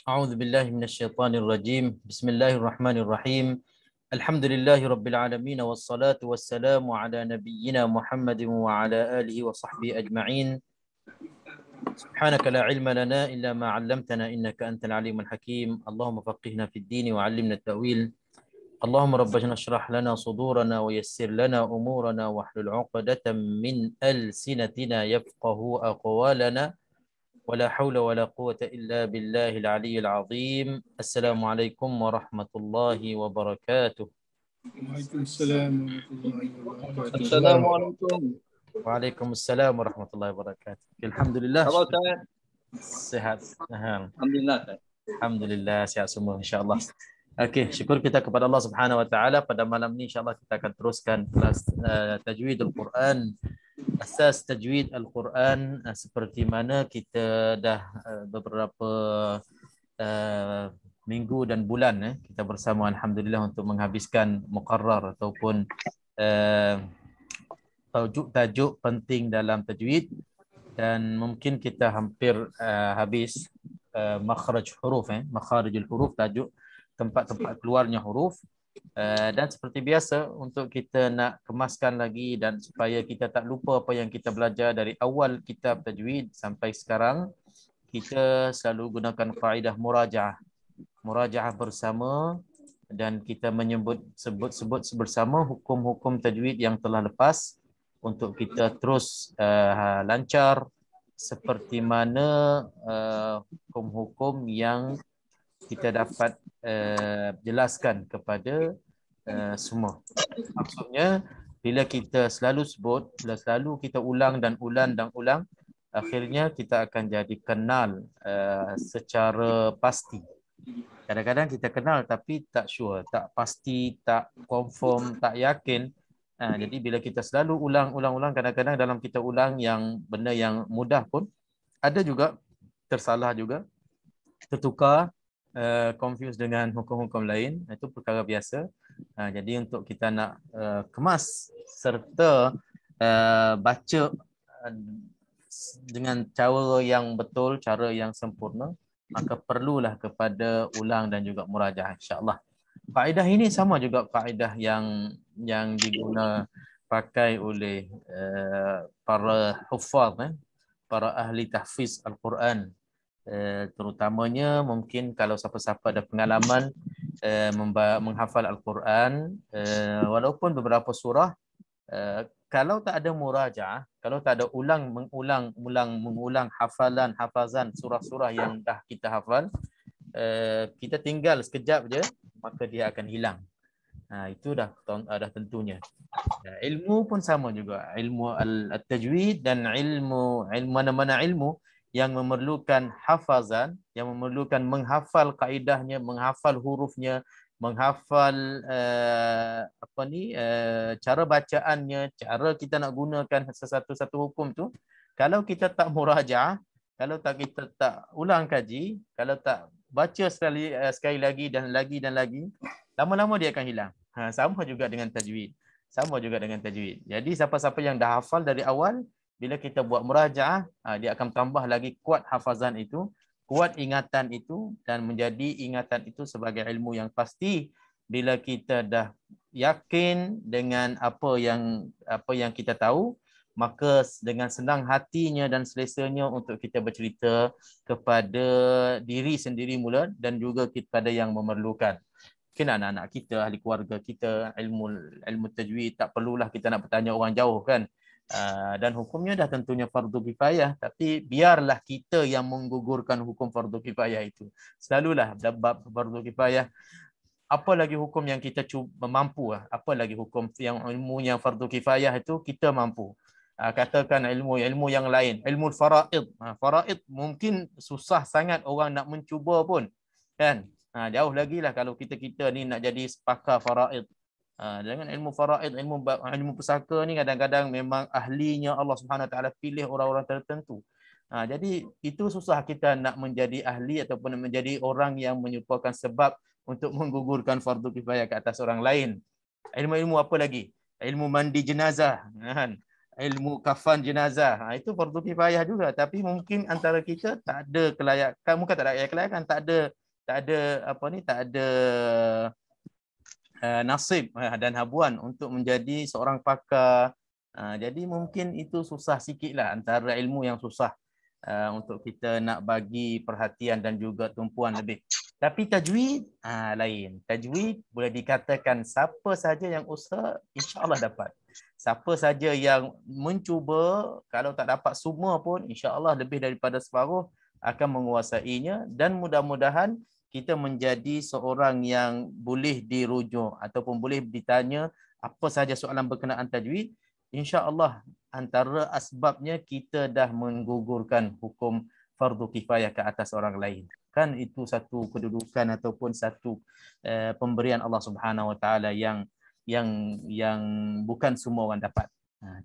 أعوذ بالله من الشيطان الرجيم. بسم الله الرحمن الرحيم. الحمد لله رب العالمين والصلاة والسلام على نبينا محمد وعلى آله وصحبه أجمعين. سبحانك لا علم لنا إلا ما علمتنا إنك أنت العليم الحكيم. اللهم فقهنا في الدين وعلمنا التأويل. اللهم ربنا اشرح لنا صدورنا ويسر لنا أمورنا واحلل عقدة من ألسنتنا يفقه أقوالنا ولا حول ولا قوة إلا بالله العلي العظيم. السلام عليكم ورحمة الله وبركاته. Waalaikumsalam warahmatullahi wabarakatuh. Assalamualaikum. وعليكم السلام ورحمة الله وبركاته. الحمد لله. Khabar Ustaz? Sehat. Alhamdulillah Ustaz. Alhamdulillah sehat semua insya-Allah. Okey, syukur kita kepada Allah Subhanahu Wa Taala. Pada malam ni insya-Allah kita akan teruskan kelas tajwid Al-Quran. Asas tajwid Al-Quran, seperti mana kita dah beberapa minggu dan bulan kita bersama alhamdulillah untuk menghabiskan muqarrar ataupun tajuk-tajuk penting dalam tajwid, dan mungkin kita hampir habis makhraj huruf, makharijul huruf, tajuk tempat-tempat keluarnya huruf. Dan seperti biasa untuk kita nak kemaskan lagi dan supaya kita tak lupa apa yang kita belajar dari awal kitab tajwid sampai sekarang, kita selalu gunakan kaedah murajaah bersama, dan kita sebut bersama hukum-hukum tajwid yang telah lepas untuk kita terus lancar seperti mana hukum-hukum yang kita dapat jelaskan kepada semua. Maksudnya bila kita selalu sebut, bila selalu kita ulang dan ulang, akhirnya kita akan jadi kenal secara pasti. Kadang-kadang kita kenal tapi tak sure, tak pasti, tak confirm, tak yakin. Jadi bila kita selalu ulang, kadang-kadang dalam kita ulang yang benda yang mudah pun ada juga tersalah juga, tertukar, confuse dengan hukum-hukum lain. Itu perkara biasa. Jadi untuk kita nak kemas serta baca dengan cara yang betul, cara yang sempurna, maka perlulah kepada ulang dan juga murajaah insya-Allah. Kaedah ini sama juga kaedah yang diguna pakai oleh para huffaz, para ahli tahfiz Al-Quran. Terutamanya mungkin kalau siapa-siapa ada pengalaman menghafal Al-Quran, walaupun beberapa surah, kalau tak ada murajaah, kalau tak ada mengulang hafazan surah-surah yang dah kita hafal, kita tinggal sekejap je, maka dia akan hilang. Itu dah tentunya. Ilmu pun sama juga, ilmu al-tajwid dan ilmu mana-mana ilmu yang memerlukan hafazan, yang memerlukan menghafal kaedahnya, menghafal hurufnya, menghafal cara bacaannya, cara kita nak gunakan satu hukum tu. Kalau kita tak murajaah, kalau kita tak ulang kaji, kalau tak baca sekali lagi dan lagi, lama-lama dia akan hilang. Sama juga dengan tajwid. Jadi siapa-siapa yang dah hafal dari awal, bila kita buat murajaah, dia akan tambah lagi kuat hafazan itu, kuat ingatan itu, dan menjadi ingatan itu sebagai ilmu yang pasti. Bila kita dah yakin dengan apa yang kita tahu, maka dengan senang hatinya dan selesanya untuk kita bercerita kepada diri sendiri mula dan juga kepada yang memerlukan. Mungkin anak-anak kita, ahli keluarga kita, ilmu tajwid, tak perlulah kita nak bertanya orang jauh kan. Dan hukumnya dah tentunya fardu kifayah, tapi biarlah kita yang menggugurkan hukum fardu kifayah itu. Selalulah bab fardu kifayah, apa lagi hukum yang kita mampu, apa lagi hukum yang ilmu yang fardu kifayah itu kita mampu. Katakan ilmu yang lain, ilmu faraid. Faraid mungkin susah sangat orang nak mencuba pun, kan? Jauh lagi lah kalau kita ni nak jadi pakar faraid. Dengan ilmu faraid, ilmu pusaka ni kadang-kadang memang ahlinya Allah Subhanahu Wa Taala pilih orang-orang tertentu. Jadi itu susah kita nak menjadi ahli ataupun menjadi orang yang menyuppahkan sebab untuk menggugurkan fardu kifayah ke atas orang lain. Ilmu apa lagi? Ilmu mandi jenazah, kan? ilmu kafan jenazah. Itu fardu kifayah juga, tapi mungkin antara kita tak ada kelayakan, bukan tak ada kelayakan, tak ada apa ni, tak ada nasib dan habuan untuk menjadi seorang pakar. Jadi mungkin itu susah sikitlah, antara ilmu yang susah untuk kita nak bagi perhatian dan juga tumpuan lebih. Tapi tajwid lain. Tajwid boleh dikatakan siapa saja yang usaha, insya-Allah dapat. Siapa saja yang mencuba, kalau tak dapat semua pun, insya-Allah lebih daripada separuh akan menguasainya, dan mudah-mudahan kita menjadi seorang yang boleh dirujuk ataupun boleh ditanya apa sahaja soalan berkenaan tajwid. InsyaAllah antara asbabnya kita dah menggugurkan hukum fardu kifayah ke atas orang lain. Kan itu satu kedudukan ataupun satu pemberian Allah Subhanahu Wa Taala yang bukan semua orang dapat.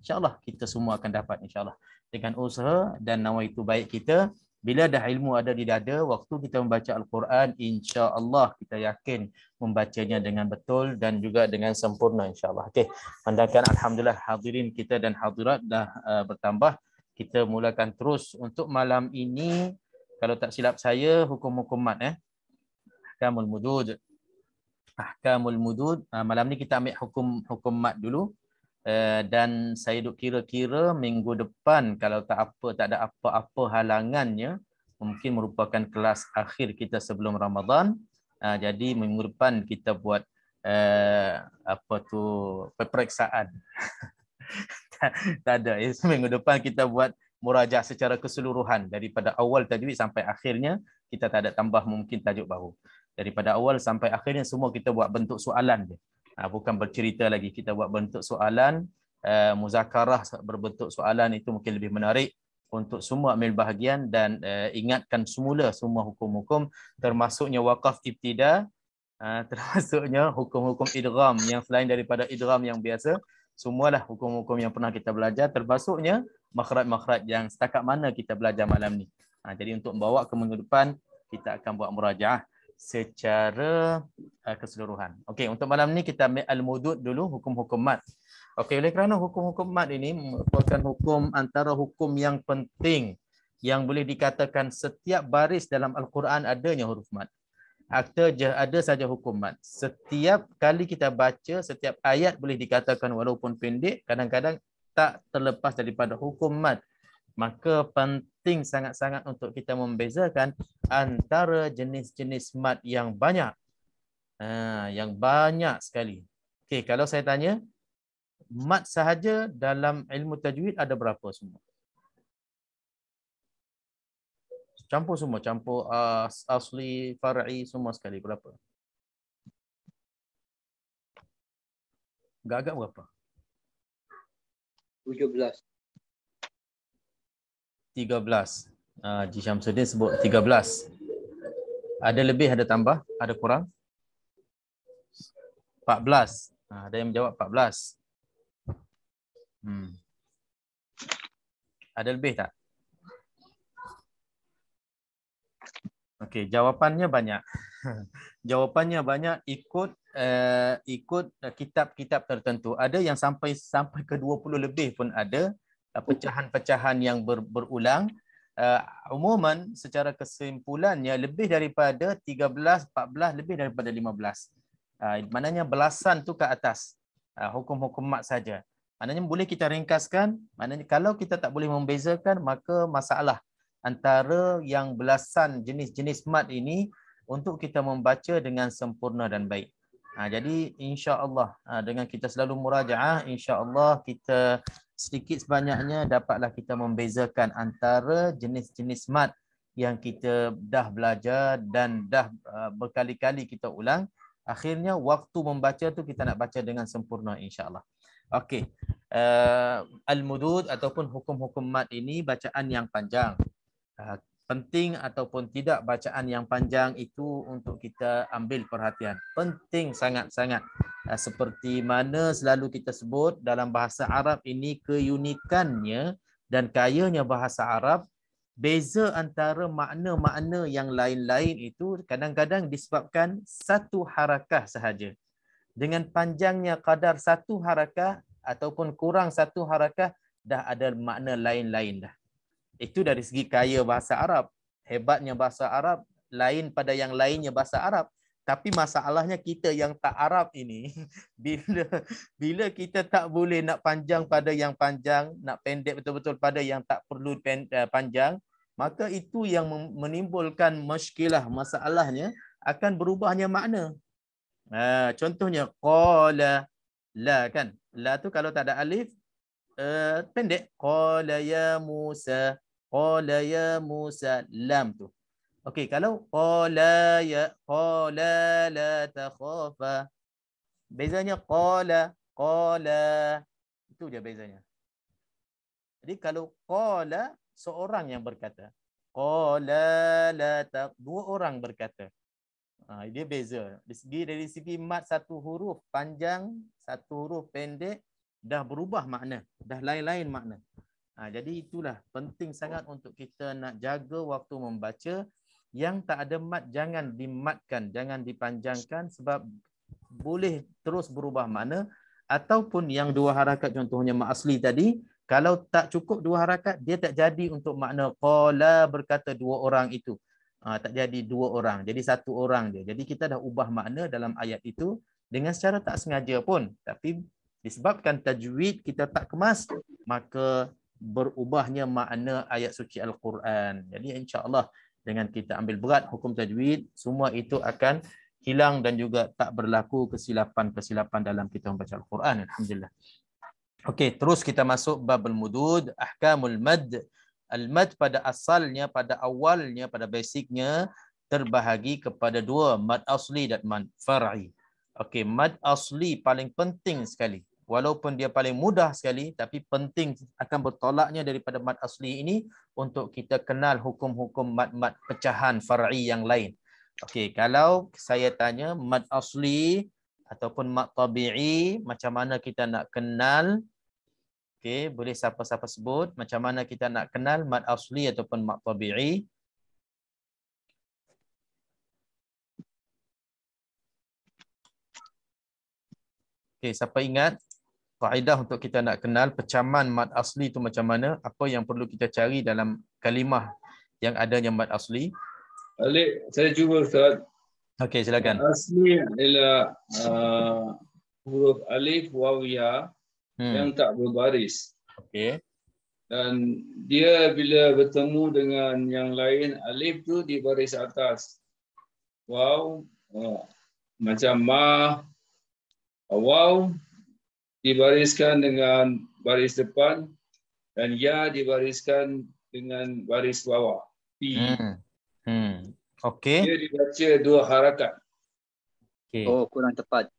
InsyaAllah kita semua akan dapat, insyaAllah, dengan usaha dan nawaitu baik kita. Bila dah ilmu ada di dada, waktu kita membaca Al-Quran, insya-Allah kita yakin membacanya dengan betul dan juga dengan sempurna, insya-Allah. Okey, pandangkan alhamdulillah hadirin kita dan hadirat dah bertambah. Kita mulakan terus untuk malam ini. Kalau tak silap saya, hukum-hukum mat Ahkamul Mudud. Ahkamul Mudud. Malam ni kita ambil hukum mat dulu. Dan saya duk kira-kira minggu depan kalau tak ada apa-apa halangannya, mungkin merupakan kelas akhir kita sebelum Ramadan. Jadi minggu depan kita buat peperiksaan. Tak ada. Minggu depan kita buat murajaah secara keseluruhan daripada awal tajwid sampai akhirnya. Kita tak ada tambah mungkin tajuk baru. Daripada awal sampai akhirnya semua kita buat bentuk soalan je. Bukan bercerita lagi, kita buat bentuk soalan, muzakarah berbentuk soalan, itu mungkin lebih menarik untuk semua ambil bahagian. Dan ingatkan semula semua hukum-hukum, termasuknya waqaf ibtida, termasuknya hukum-hukum idgham yang selain daripada idgham yang biasa, semualah hukum-hukum yang pernah kita belajar, termasuknya makhraj-makhraj yang setakat mana kita belajar malam ni. Jadi untuk membawa ke minggu depan, kita akan buat murajaah secara keseluruhan. Okey, untuk malam ni kita ambil al-mudud dulu, hukum-hukum mat. Okey, oleh kerana hukum-hukum mat ini merupakan hukum antara hukum yang penting yang boleh dikatakan setiap baris dalam Al-Quran adanya huruf mat. Ada saja hukum mat. Setiap kali kita baca, setiap ayat boleh dikatakan walaupun pendek, kadang-kadang tak terlepas daripada hukum mat. Maka penting sangat-sangat untuk kita membezakan antara jenis-jenis mat yang banyak. Yang banyak sekali. Okey, kalau saya tanya, mat sahaja dalam ilmu tajwid ada berapa semua? Campur semua, campur asli, far'i, semua sekali. Berapa? Agak-agak berapa? 17. 13. Haji Syamsuddin sebut 13. Ada lebih, ada tambah, ada kurang? 14. Ada yang menjawab 14. Ada lebih tak? Okey, jawapannya banyak. Jawapannya banyak ikut kitab-kitab tertentu. Ada yang sampai ke 20 lebih pun ada. Pecahan-pecahan yang berulang. Umuman secara kesimpulannya lebih daripada 13, 14, lebih daripada 15. Maknanya belasan tu ke atas. Hukum-hukum mat saja. Maknanya boleh kita ringkaskan, maknanya kalau kita tak boleh membezakan, maka masalah antara yang belasan jenis-jenis mat ini untuk kita membaca dengan sempurna dan baik. Jadi insya-Allah dengan kita selalu murajaah, insya-Allah kita sedikit sebanyaknya dapatlah kita membezakan antara jenis-jenis mat yang kita dah belajar dan dah berkali-kali kita ulang. Akhirnya waktu membaca tu kita nak baca dengan sempurna, insya-Allah. Okey. Al-mudud ataupun hukum-hukum mat ini bacaan yang panjang. Penting ataupun tidak bacaan yang panjang itu untuk kita ambil perhatian. Penting sangat-sangat. Seperti mana selalu kita sebut dalam bahasa Arab ini, keunikannya dan kayanya bahasa Arab, beza antara makna-makna yang lain-lain itu kadang-kadang disebabkan satu harakah sahaja. Dengan panjangnya kadar satu harakah ataupun kurang satu harakah, dah ada makna lain-lain dah. Itu dari segi kaya bahasa Arab. Hebatnya bahasa Arab lain pada yang lainnya bahasa Arab. Tapi masalahnya kita yang tak Arab ini, bila kita tak boleh nak panjang pada yang panjang, nak pendek betul-betul pada yang tak perlu panjang, maka itu yang menimbulkan muskilah, masalahnya akan berubahnya makna. Contohnya qala la kan. La tu kalau tak ada alif pendek. Qala ya Musa. Qala ya Musa. Lam tu. Okey, kalau qala la takhafa. Bezanya qala itu je bezanya. Jadi kalau qala seorang yang berkata, qala la tak dua orang berkata. Dia beza. Dari segi mat satu huruf panjang, satu huruf pendek dah berubah makna, dah lain-lain makna. Jadi itulah penting sangat untuk kita nak jaga waktu membaca. Yang tak ada mat jangan dimatkan, jangan dipanjangkan sebab boleh terus berubah makna. Ataupun yang dua harakat contohnya mat asli tadi, kalau tak cukup dua harakat dia tak jadi untuk makna qala berkata dua orang itu. Tak jadi dua orang, jadi satu orang je. Jadi kita dah ubah makna dalam ayat itu dengan secara tak sengaja pun. Tapi disebabkan tajwid kita tak kemas, maka berubahnya makna ayat suci Al-Quran. Jadi insya-Allah dengan kita ambil berat hukum tajwid, semua itu akan hilang dan juga tak berlaku kesilapan-kesilapan dalam kita membaca Al-Quran. Alhamdulillah. Okey, terus kita masuk babul mudud, ahkamul mad. Al-mad pada asalnya, pada awalnya, pada basicnya terbahagi kepada dua, mad asli dan mad far'i. Okey, mad asli paling penting sekali. Walaupun dia paling mudah sekali, tapi penting akan bertolaknya daripada mad asli ini untuk kita kenal hukum-hukum mad-mad pecahan far'i yang lain. Okey, kalau saya tanya mad asli ataupun mad tabi'i, macam mana kita nak kenal? Okey, boleh siapa-siapa sebut macam mana kita nak kenal mad asli ataupun mad tabi'i? Okey, siapa ingat kaedah untuk kita nak kenal pecahan mad asli itu macam mana? Apa yang perlu kita cari dalam kalimah yang adanya mad asli? Alif, saya cuba Ustaz. Okey, silakan. Asli adalah huruf alif waw ya yang tak berbaris. Okey. Dan dia bila bertemu dengan yang lain, alif tu di baris atas. Waw macam ma, waw dibariskan dengan baris depan dan ya dibariskan dengan baris bawah. P. Okey. Dia dibaca dua harakat. Okay. Oh, kurang tepat.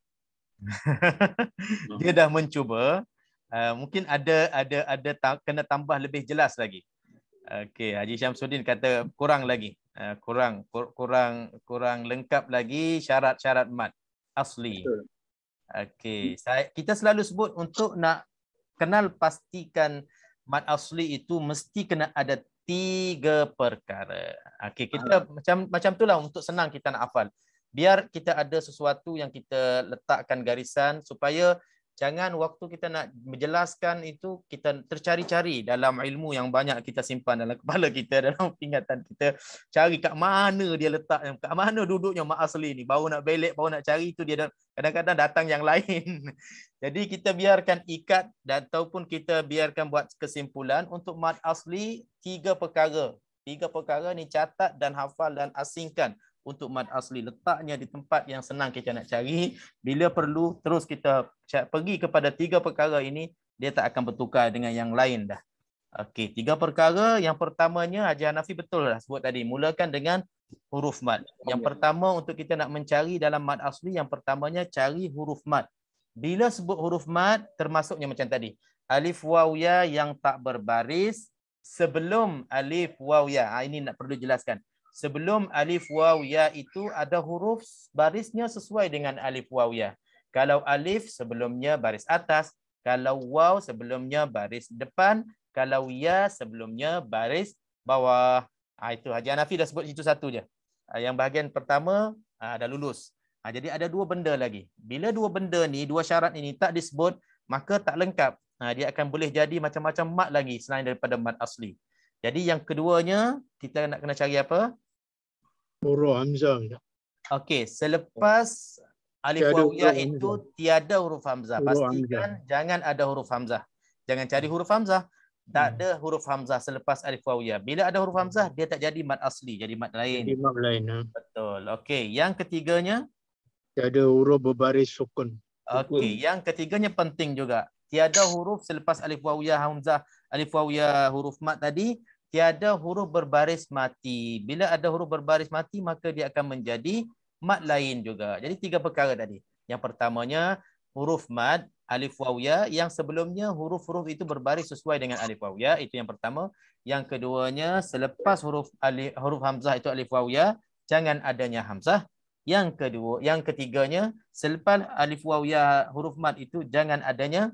Dia dah mencuba. Mungkin ada kena tambah lebih jelas lagi. Okey, Haji Syamsuddin kata kurang lagi. Kurang lengkap lagi syarat-syarat mad asli. Okey, kita selalu sebut untuk nak kenal pastikan mad asli itu mesti kena ada 3 perkara. Okey, kita macam itulah untuk senang kita nak hafal. Biar kita ada sesuatu yang kita letakkan garisan supaya jangan waktu kita nak menjelaskan itu kita tercari-cari dalam ilmu yang banyak kita simpan dalam kepala kita, dalam ingatan kita, cari kat mana dia letak, kat mana duduknya mat asli ni, baru nak belik, baru nak cari itu dia kadang-kadang datang yang lain. Jadi kita biarkan ikat dan ataupun kita biarkan buat kesimpulan untuk mat asli 3 perkara. 3 perkara ni catat dan hafal dan asingkan. Untuk mad asli, letaknya di tempat yang senang kita nak cari. Bila perlu terus kita pergi kepada 3 perkara ini, dia tak akan bertukar dengan yang lain dah. Okey, 3 perkara. Yang pertamanya Haji Hanafi betul lah sebut tadi, mulakan dengan huruf mad. Yang pertama untuk kita nak mencari dalam mad asli, yang pertamanya cari huruf mad. Bila sebut huruf mad, termasuknya macam tadi, alif waw ya yang tak berbaris sebelum alif waw ya. Ini nak perlu jelaskan. Sebelum alif waw ya itu ada huruf barisnya sesuai dengan alif waw ya. Kalau alif sebelumnya baris atas, kalau waw sebelumnya baris depan, kalau ya sebelumnya baris bawah. Itu Haji Hanafi dah sebut itu satu je. Yang bahagian pertama dah lulus. Jadi ada 2 benda lagi. Bila 2 benda ni, 2 syarat ini tak disebut, maka tak lengkap. Dia akan boleh jadi macam-macam mat lagi selain daripada mat asli. Jadi yang keduanya kita nak kena cari apa? Huruf hamzah. Okey, selepas alif Tiada wawiyah huruf itu hamzah. tiada huruf hamzah. Huruf Pastikan jangan ada huruf hamzah. Jangan cari huruf hamzah. Tak ada huruf hamzah selepas alif wawiyah. Bila ada huruf hamzah, dia tak jadi mat asli, jadi mat lain. Jadi mat lain. Betul. Okey, yang ketiganya? Tiada huruf berbaris sukun. Okey, yang ketiganya penting juga. Tiada huruf selepas alif wawiyah hamzah, alif wawiyah huruf mat tadi, tiada huruf berbaris mati. Bila ada huruf berbaris mati, maka dia akan menjadi mat lain juga. Jadi 3 perkara tadi. Yang pertamanya huruf mat, alif wawiyah, yang sebelumnya huruf-huruf itu berbaris sesuai dengan alif wawiyah, itu yang pertama. Yang keduanya selepas huruf hamzah itu alif wawiyah, jangan adanya hamzah. Yang ketiganya selepas alif wawiyah huruf mat itu jangan adanya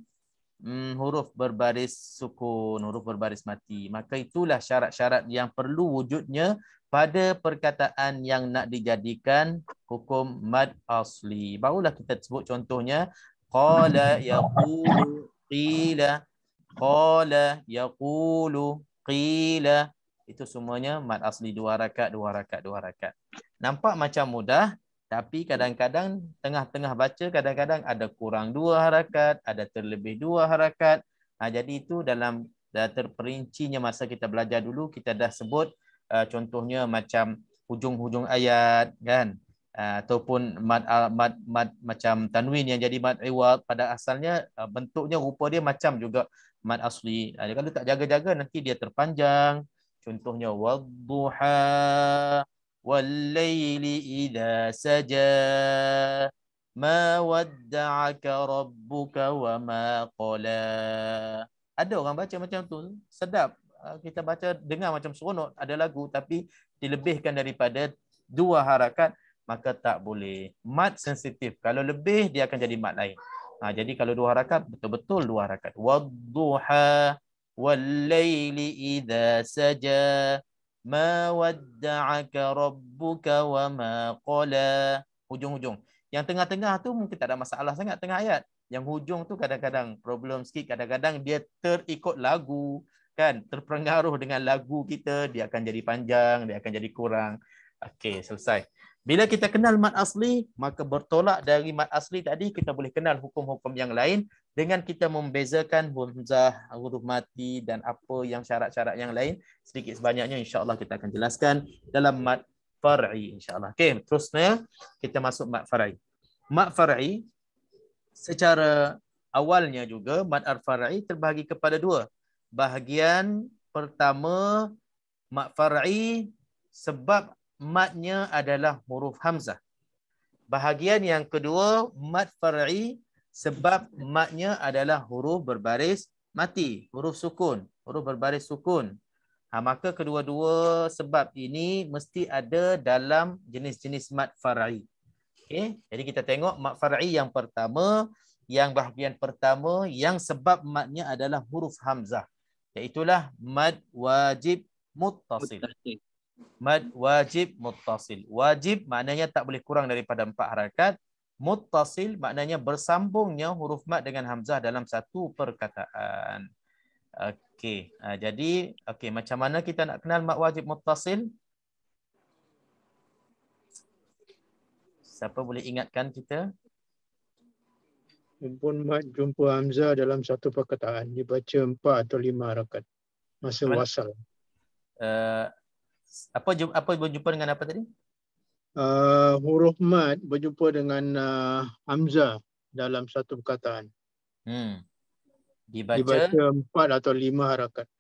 huruf berbaris sukun, huruf berbaris mati. Maka itulah syarat-syarat yang perlu wujudnya pada perkataan yang nak dijadikan hukum mad asli. Barulah kita sebut contohnya qala yaqulu qila, qala yaqulu qila. Itu semuanya mad asli 2 harakat, 2 harakat, 2 harakat. Nampak macam mudah, tapi kadang-kadang tengah-tengah baca kadang-kadang ada kurang 2 harakat, ada terlebih 2 harakat. Jadi itu dalam terperincinya masa kita belajar dulu kita dah sebut contohnya macam hujung-hujung ayat kan, ataupun mad macam tanwin yang jadi mad iwad pada asalnya bentuknya rupa dia macam juga mad asli. Kalau tak jaga-jaga nanti dia terpanjang. Contohnya wadduha وَاللَّيْلِ إِذَا سَجَى مَا وَدَّعَكَ رَبُّكَ وَمَا قَلَى. Ada orang baca macam tu, sedap. Kita baca, dengar macam seronok, ada lagu, tapi dilebihkan daripada 2 harakat, maka tak boleh. Mat sensitif. Kalau lebih, dia akan jadi mat lain. Jadi kalau 2 harakat, betul-betul 2 harakat. وَالضُّحَى وَاللَّيْلِ إِذَا سَجَى Ma wadda'aka rabbuka wa ma qala. Hujung-hujung. Yang tengah-tengah tu mungkin tak ada masalah sangat tengah ayat. Yang hujung tu kadang-kadang problem sikit, kadang-kadang dia terikut lagu kan, terpengaruh dengan lagu kita, dia akan jadi panjang, dia akan jadi kurang. Okey, selesai. Bila kita kenal mat asli, maka bertolak dari mat asli tadi kita boleh kenal hukum-hukum yang lain dengan kita membezakan hamzah, huruf mati dan apa yang syarat-syarat yang lain. Sedikit sebanyaknya insya-Allah kita akan jelaskan dalam mat far'i insya-Allah. Okey, terusnya kita masuk mat far'i. Mat far'i secara awalnya juga mat al-far'i terbahagi kepada 2. Bahagian pertama mat far'i sebab matnya adalah huruf hamzah. Bahagian yang kedua mat far'i sebab matnya adalah huruf berbaris mati, huruf sukun, huruf berbaris sukun. Maka kedua-dua sebab ini mesti ada dalam jenis-jenis mat far'i. Okay? Jadi kita tengok mat far'i yang pertama, yang bahagian pertama yang sebab matnya adalah huruf hamzah. Iaitulah mad wajib muttasil. Mad wajib muttasil. Wajib maknanya tak boleh kurang daripada 4 harakat. Muttasil maknanya bersambungnya huruf mad dengan hamzah dalam satu perkataan. Okey. Jadi macam mana kita nak kenal mad wajib muttasil? Siapa boleh ingatkan kita? Mumpun mat jumpa hamzah dalam satu perkataan, dibaca 4 atau 5 harakat masa wasal. Apa berjumpa dengan apa tadi? Huruf mat berjumpa dengan hamzah dalam satu perkataan. Dibaca 4 atau 5 harakat.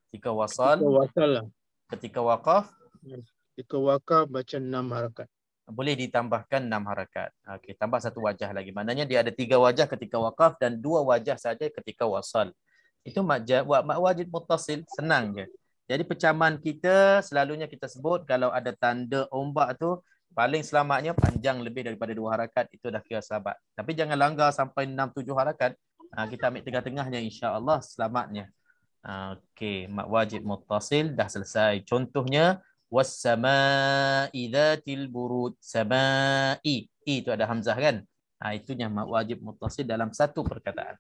Ketika wasal. Ketika wasal lah. Ketika waqaf. Ketika waqaf baca 6 harakat. Boleh ditambahkan 6 harakat. Okey, tambah 1 wajah lagi. Maknanya dia ada 3 wajah ketika waqaf dan 2 wajah saja ketika wasal. Itu mat wajib muttasil, senang je. Jadi pecahan kita selalunya kita sebut kalau ada tanda ombak tu paling selamatnya panjang lebih daripada 2 harakat, itu dah kira selamat. Tapi jangan langgar sampai 6-7 harakat. Kita ambil tengah-tengahnya insya-Allah selamatnya. Okey, mat wajib muttasil dah selesai. Contohnya was-samaa'i dzatil buruj. Samaa'i. I itu ada hamzah kan? Itunya mat wajib muttasil dalam satu perkataan.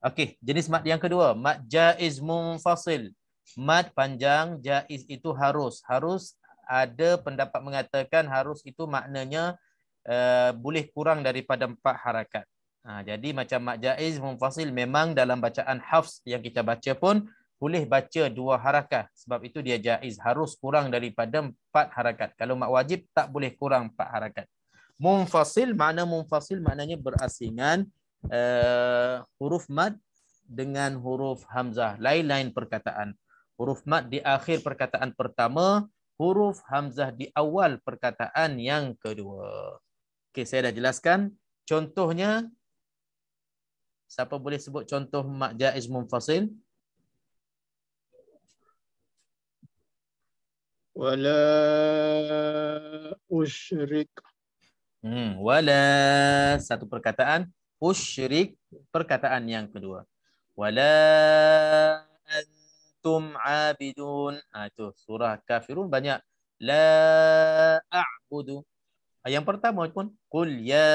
Okey, jenis mad yang kedua, mad jaiz munfasil. Mad panjang, jaiz itu harus. Harus ada pendapat mengatakan harus itu maknanya boleh kurang daripada 4 harakat. Jadi macam mad jaiz munfasil memang dalam bacaan Hafs yang kita baca pun boleh baca 2 harakat. Sebab itu dia jaiz, harus kurang daripada 4 harakat. Kalau mad wajib tak boleh kurang 4 harakat. Munfasil maknanya berasingan huruf mad dengan huruf hamzah, lain-lain perkataan. Huruf mad di akhir perkataan pertama, huruf hamzah di awal perkataan yang kedua. Okey, saya dah jelaskan. Contohnya, siapa boleh sebut contoh mad jaiz munfasil? Wala usyrik. Wala satu perkataan, usyrik perkataan yang kedua. Wala antum abidun. Itu surah Kafirun banyak la a'budu. Yang pertama pun qul ya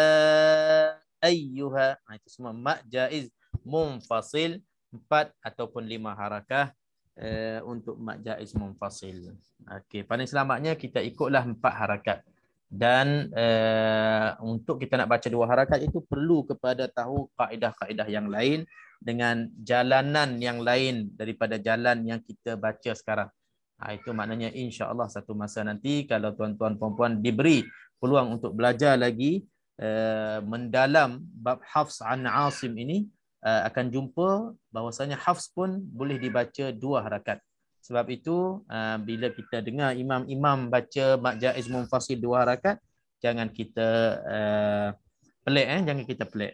ayyuha. Itu semua mad jaiz munfasil 4 ataupun 5 harakah untuk mad jaiz munfasil. Okey, paling selamatnya kita ikutlah 4 harakat. Dan untuk kita nak baca 2 harakat itu perlu kepada tahu kaedah-kaedah yang lain dengan jalanan yang lain daripada jalan yang kita baca sekarang. Itu maknanya insya-Allah satu masa nanti kalau tuan-tuan puan-puan diberi peluang untuk belajar lagi mendalam bab Hafs an Asim ini, akan jumpa bahawasanya Hafs pun boleh dibaca 2 harakat. Sebab itu bila kita dengar imam-imam baca mad jaiz munfasil 2 harakat, jangan kita pelik, jangan kita pelik.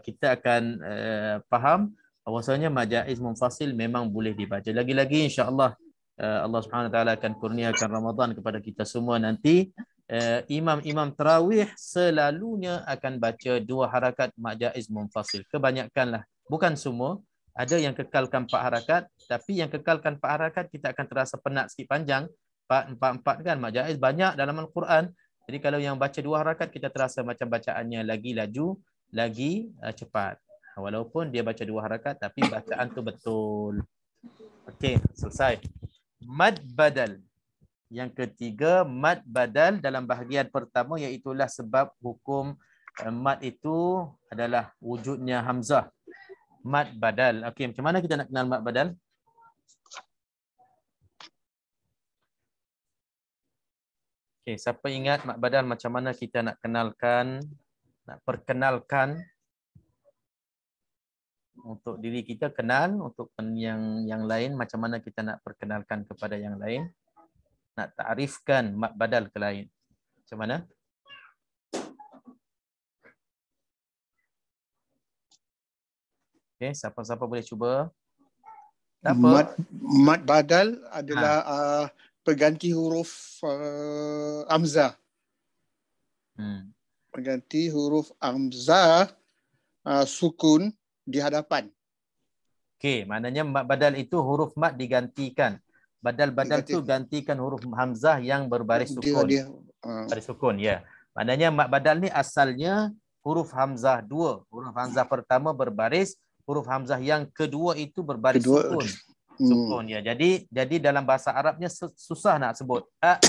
Kita akan faham bahawasanya mad jaiz munfasil memang boleh dibaca. Lagi-lagi insya-Allah Allah Subhanahu Wa Taala akan kurniakan Ramadan kepada kita semua nanti. Imam-imam tarawih selalunya akan baca 2 harakat mad jaiz munfasil. Kebanyakanlah, bukan semua. Ada yang kekalkan 4 harakat, tapi yang kekalkan 4 harakat kita akan terasa penat sikit panjang. 4 kan mad jaiz banyak dalam Al-Quran. Jadi kalau yang baca 2 harakat kita terasa macam bacaannya lagi laju, lagi cepat. Walaupun dia baca 2 harakat tapi bacaan tu betul. Okey, selesai. Mad badal. Yang ketiga, mad badal dalam bahagian pertama iaitulah sebab hukum mad itu adalah wujudnya hamzah. Mad badal. Okey, macam mana kita nak kenal mad badal? Okey, siapa ingat mad badal macam mana kita nak kenalkan, nak perkenalkan untuk diri kita kenal, untuk yang lain macam mana kita nak perkenalkan kepada yang lain? Nak takrifkan mad badal ke lain. Macam mana? Okey, siapa-siapa boleh cuba? Tak apa. Mad badal adalah pengganti huruf hamzah. Pengganti huruf hamzah sukun di hadapan. Okey, maknanya mad badal itu huruf mad digantikan. Badal-badal tu gantikan huruf hamzah yang berbaris sukun. Baris sukun, ya. Maknanya mad badal ni asalnya huruf hamzah 2. Huruf hamzah pertama berbaris, huruf hamzah yang kedua itu berbaris sukun. Sukun, ya. Jadi dalam bahasa Arabnya susah nak sebut a,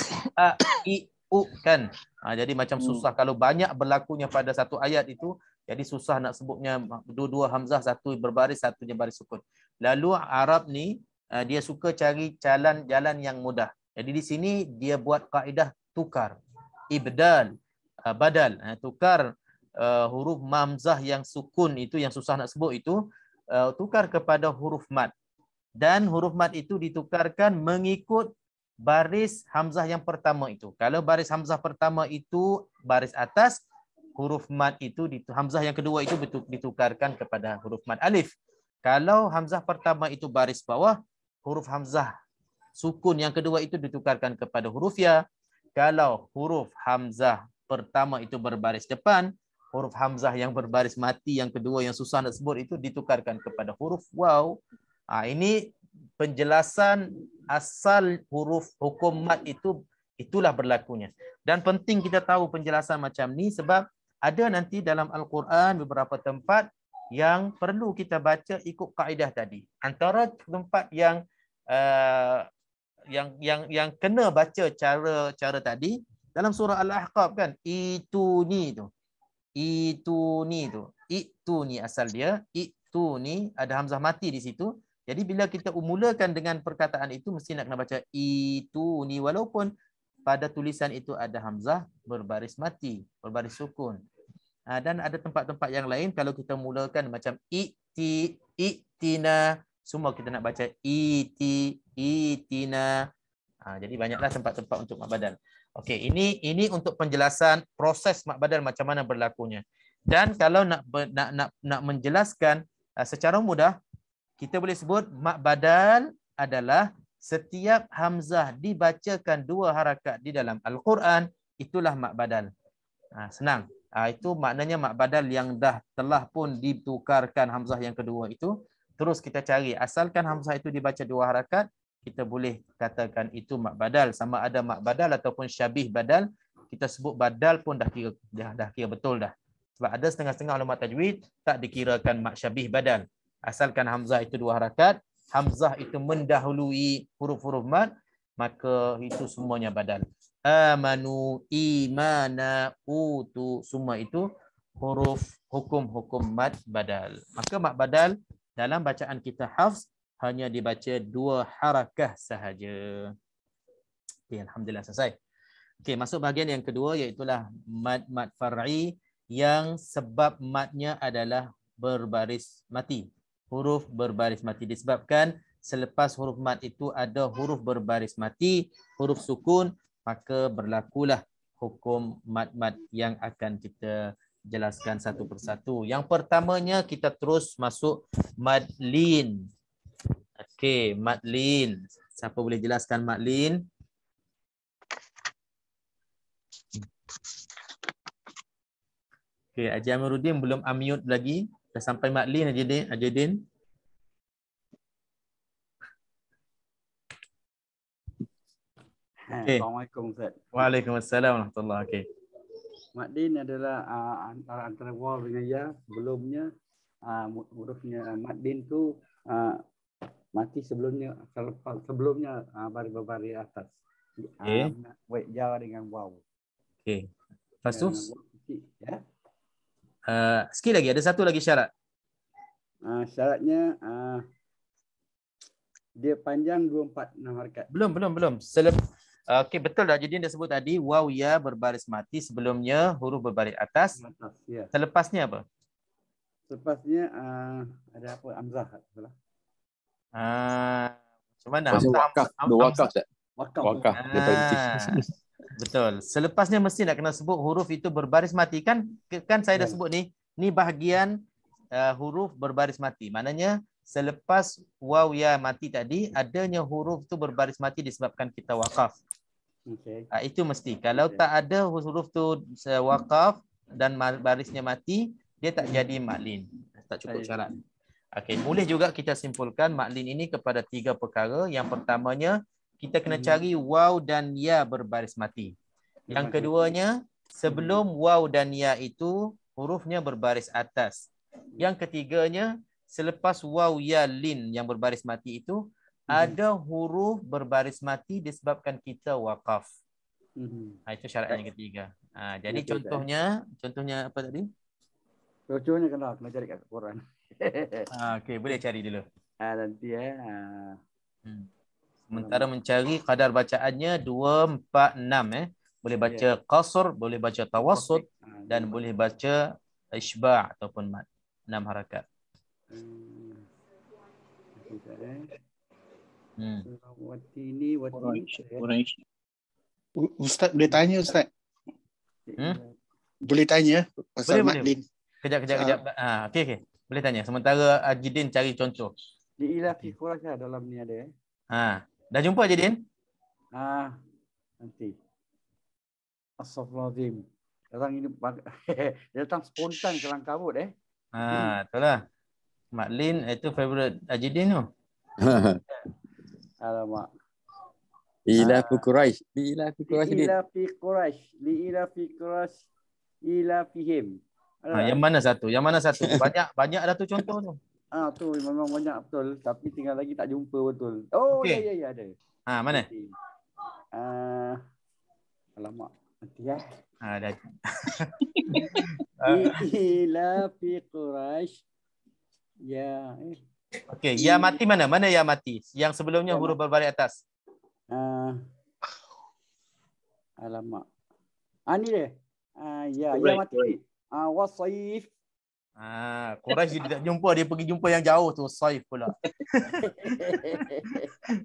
i, u kan. Jadi macam susah kalau banyak berlakunya pada satu ayat itu, jadi susah nak sebutnya dua-dua hamzah, satu berbaris, satunya baris sukun. Lalu Arab ni dia suka cari jalan yang mudah. Jadi di sini dia buat kaedah tukar. Ibdal, badal. Tukar huruf hamzah yang sukun itu, yang susah nak sebut itu, tukar kepada huruf mad. Dan huruf mad itu ditukarkan mengikut baris hamzah yang pertama itu. Kalau baris hamzah pertama itu baris atas, huruf mad itu, hamzah yang kedua itu ditukarkan kepada huruf mad alif. Kalau hamzah pertama itu baris bawah, huruf hamzah sukun yang kedua itu ditukarkan kepada huruf ya. Kalau huruf hamzah pertama itu berbaris depan, huruf hamzah yang berbaris mati yang kedua yang susah nak sebut itu ditukarkan kepada huruf waw. Ini penjelasan asal huruf hukum mad itu, itulah berlakunya. Dan penting kita tahu penjelasan macam ni sebab ada nanti dalam Al-Quran beberapa tempat yang perlu kita baca ikut kaedah tadi. Antara tempat yang kena baca cara tadi dalam surah Al-Ahqaf kan, itu ni tu. Itu ni asal dia. Itu ni ada hamzah mati di situ. Jadi bila kita mulakan dengan perkataan itu mesti nak kena baca itu ni, walaupun pada tulisan itu ada hamzah berbaris mati, berbaris sukun. Dan ada tempat-tempat yang lain kalau kita mulakan macam itina, semua kita nak baca itina. Jadi banyaklah tempat-tempat untuk mat badal. Okey, ini untuk penjelasan proses mat badal macam mana berlakunya. Dan kalau nak menjelaskan secara mudah, kita boleh sebut mat badal adalah setiap hamzah dibacakan 2 harakat di dalam Al-Quran, itulah mat badal. Senang. Itu maknanya mat badal yang telah pun ditukarkan hamzah yang kedua itu. Terus kita cari, asalkan hamzah itu dibaca 2 harakat, kita boleh katakan itu mat badal. Sama ada mat badal ataupun syabih badal, kita sebut badal pun dah kira betul dah. Sebab ada setengah-setengah ulama tajwid tak dikirakan mat syabih badal. Asalkan hamzah itu 2 harakat, hamzah itu mendahului huruf-huruf mat, maka itu semuanya badal. Amanu, imana, utu, semua itu huruf hukum mat badal. Maka mat badal dalam bacaan kita hafz hanya dibaca 2 harakah sahaja. Okay, alhamdulillah selesai. Okey, masuk bahagian yang kedua, iaitulah mad far'i yang sebab matnya adalah berbaris mati. Huruf berbaris mati disebabkan selepas huruf mat itu ada huruf berbaris mati, huruf sukun, maka berlakulah hukum mad yang akan kita jelaskan satu persatu. Yang pertamanya kita terus masuk mad lin. Okey, mad lin. Siapa boleh jelaskan mad lin? Okey, Haji Amiruddin belum unmute lagi. Dah sampai mad lin Haji Din. Okay. Assalamualaikum Ustaz. Waalaikumsalam warahmatullahi. Okey. Mad lin adalah antara waw dengan ya. Sebelumnya hurufnya mad lin tu mati sebelumnya baris atas. Ya dengan waw. Okey. Lepas tu ya. Sikit lagi, ada satu lagi syarat. Syaratnya dia panjang 246 harakat. Belum. Okey, betul dah. Jadi dia sebut tadi waw ya berbaris mati, sebelumnya huruf berbaris atas. Ya. Selepasnya apa? Selepasnya ada apa? Hamzah. Macam mana? Wakaf tak? Wakaf. Betul. Selepasnya mesti nak kena sebut huruf itu berbaris mati. Kan saya dah sebut ni bahagian huruf berbaris mati. Maknanya selepas waw ya mati tadi, adanya huruf itu berbaris mati disebabkan kita wakaf. Okay. Itu mesti. Kalau tak ada huruf tu wakaf dan barisnya mati, dia tak jadi maklin. Tak cukup syarat. Okey, boleh juga kita simpulkan maklin ini kepada 3 perkara. Yang pertamanya, kita kena cari waw dan ya berbaris mati. Yang keduanya, sebelum waw dan ya itu hurufnya berbaris atas. Yang ketiganya, selepas waw ya lin yang berbaris mati itu ada huruf berbaris mati disebabkan kita wakaf. Itu syarat yang ketiga. Jadi contohnya apa tadi? Contohnya kena cari kat Quran. Okey, boleh cari dulu. Nanti Sementara mencari kadar bacaannya 2, 4, 6 Boleh baca qasr, boleh baca tawassut dan boleh baca isba' ataupun mad. 6 harakat. Ustaz boleh tanya Ustaz? Boleh tanya pasal mad lin. Kejap. Okey. Boleh tanya. Sementara Ajidin cari contoh. Di ilafi Quraisy dalam ni ada. Dah jumpa Ajidin? Nanti. Astagfirullahaladzim. Datang ini datang spontan kelang kabut Itulah. Maklin itu favorite Ajidin tu. Alamak. Ilafi Quraisy. Ilafi Quraisy. Ilafihim. Yang mana satu? Yang mana satu? Banyak dah tu contoh tu. Tu memang banyak betul. Tapi tinggal lagi tak jumpa betul. Oh, Okey. ya ada. Mana? Alamak. Nanti Dah. Ila fi Quraisy. Ya. Okey, ya mati mana? Mana ya mati? Yang sebelumnya huruf berbaris atas. Alamak. Ni dia. Ya mati. Wasaif. Quraisy dia tak jumpa, dia pergi jumpa yang jauh tu, Saif pula.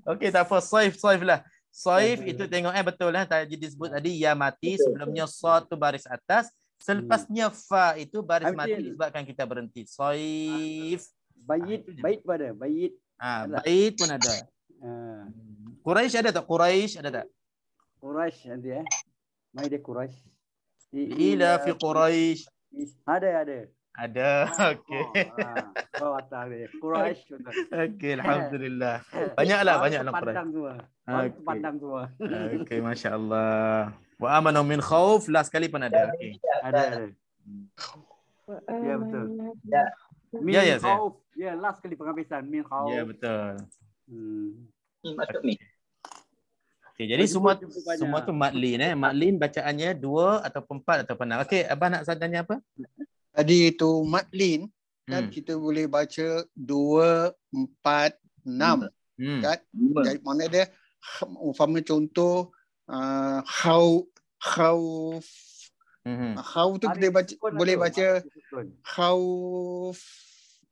Okey, tak apa, Saif lah. Saif itu tengok betul lah tadi disebut tadi ya mati, sebelumnya sad tu baris atas, selepasnya fa itu baris mati disebabkan kita berhenti. Saif. Bait pada, bait. Bait pun ada. Quraisy ada tak? Quraisy ada tak? Quraisy nanti Mai dia Quraisy. Ila fi Quraisy. Ada. Okey. Atas dia. Quraisy. Okey, alhamdulillah. Banyaklah Quraisy. Pandang semua. Okey, masya-Allah. Wa amanu min khauf, last kali pun ada. Okey. Ada. Ya betul. Ya, khauf. Ya, last kali penghabisan min khauf. Ya, betul. Ni masuk ni. Okey, jadi semua tu madlin Madlin bacaannya 2 ataupun 4 ataupun 6. Okey, abang nak tanya apa? Tadi itu madlin kan kita boleh baca 2, 4, 6. Kan? Jadi mana dia umpama contoh khauf. Khauf tu kita boleh baca khauf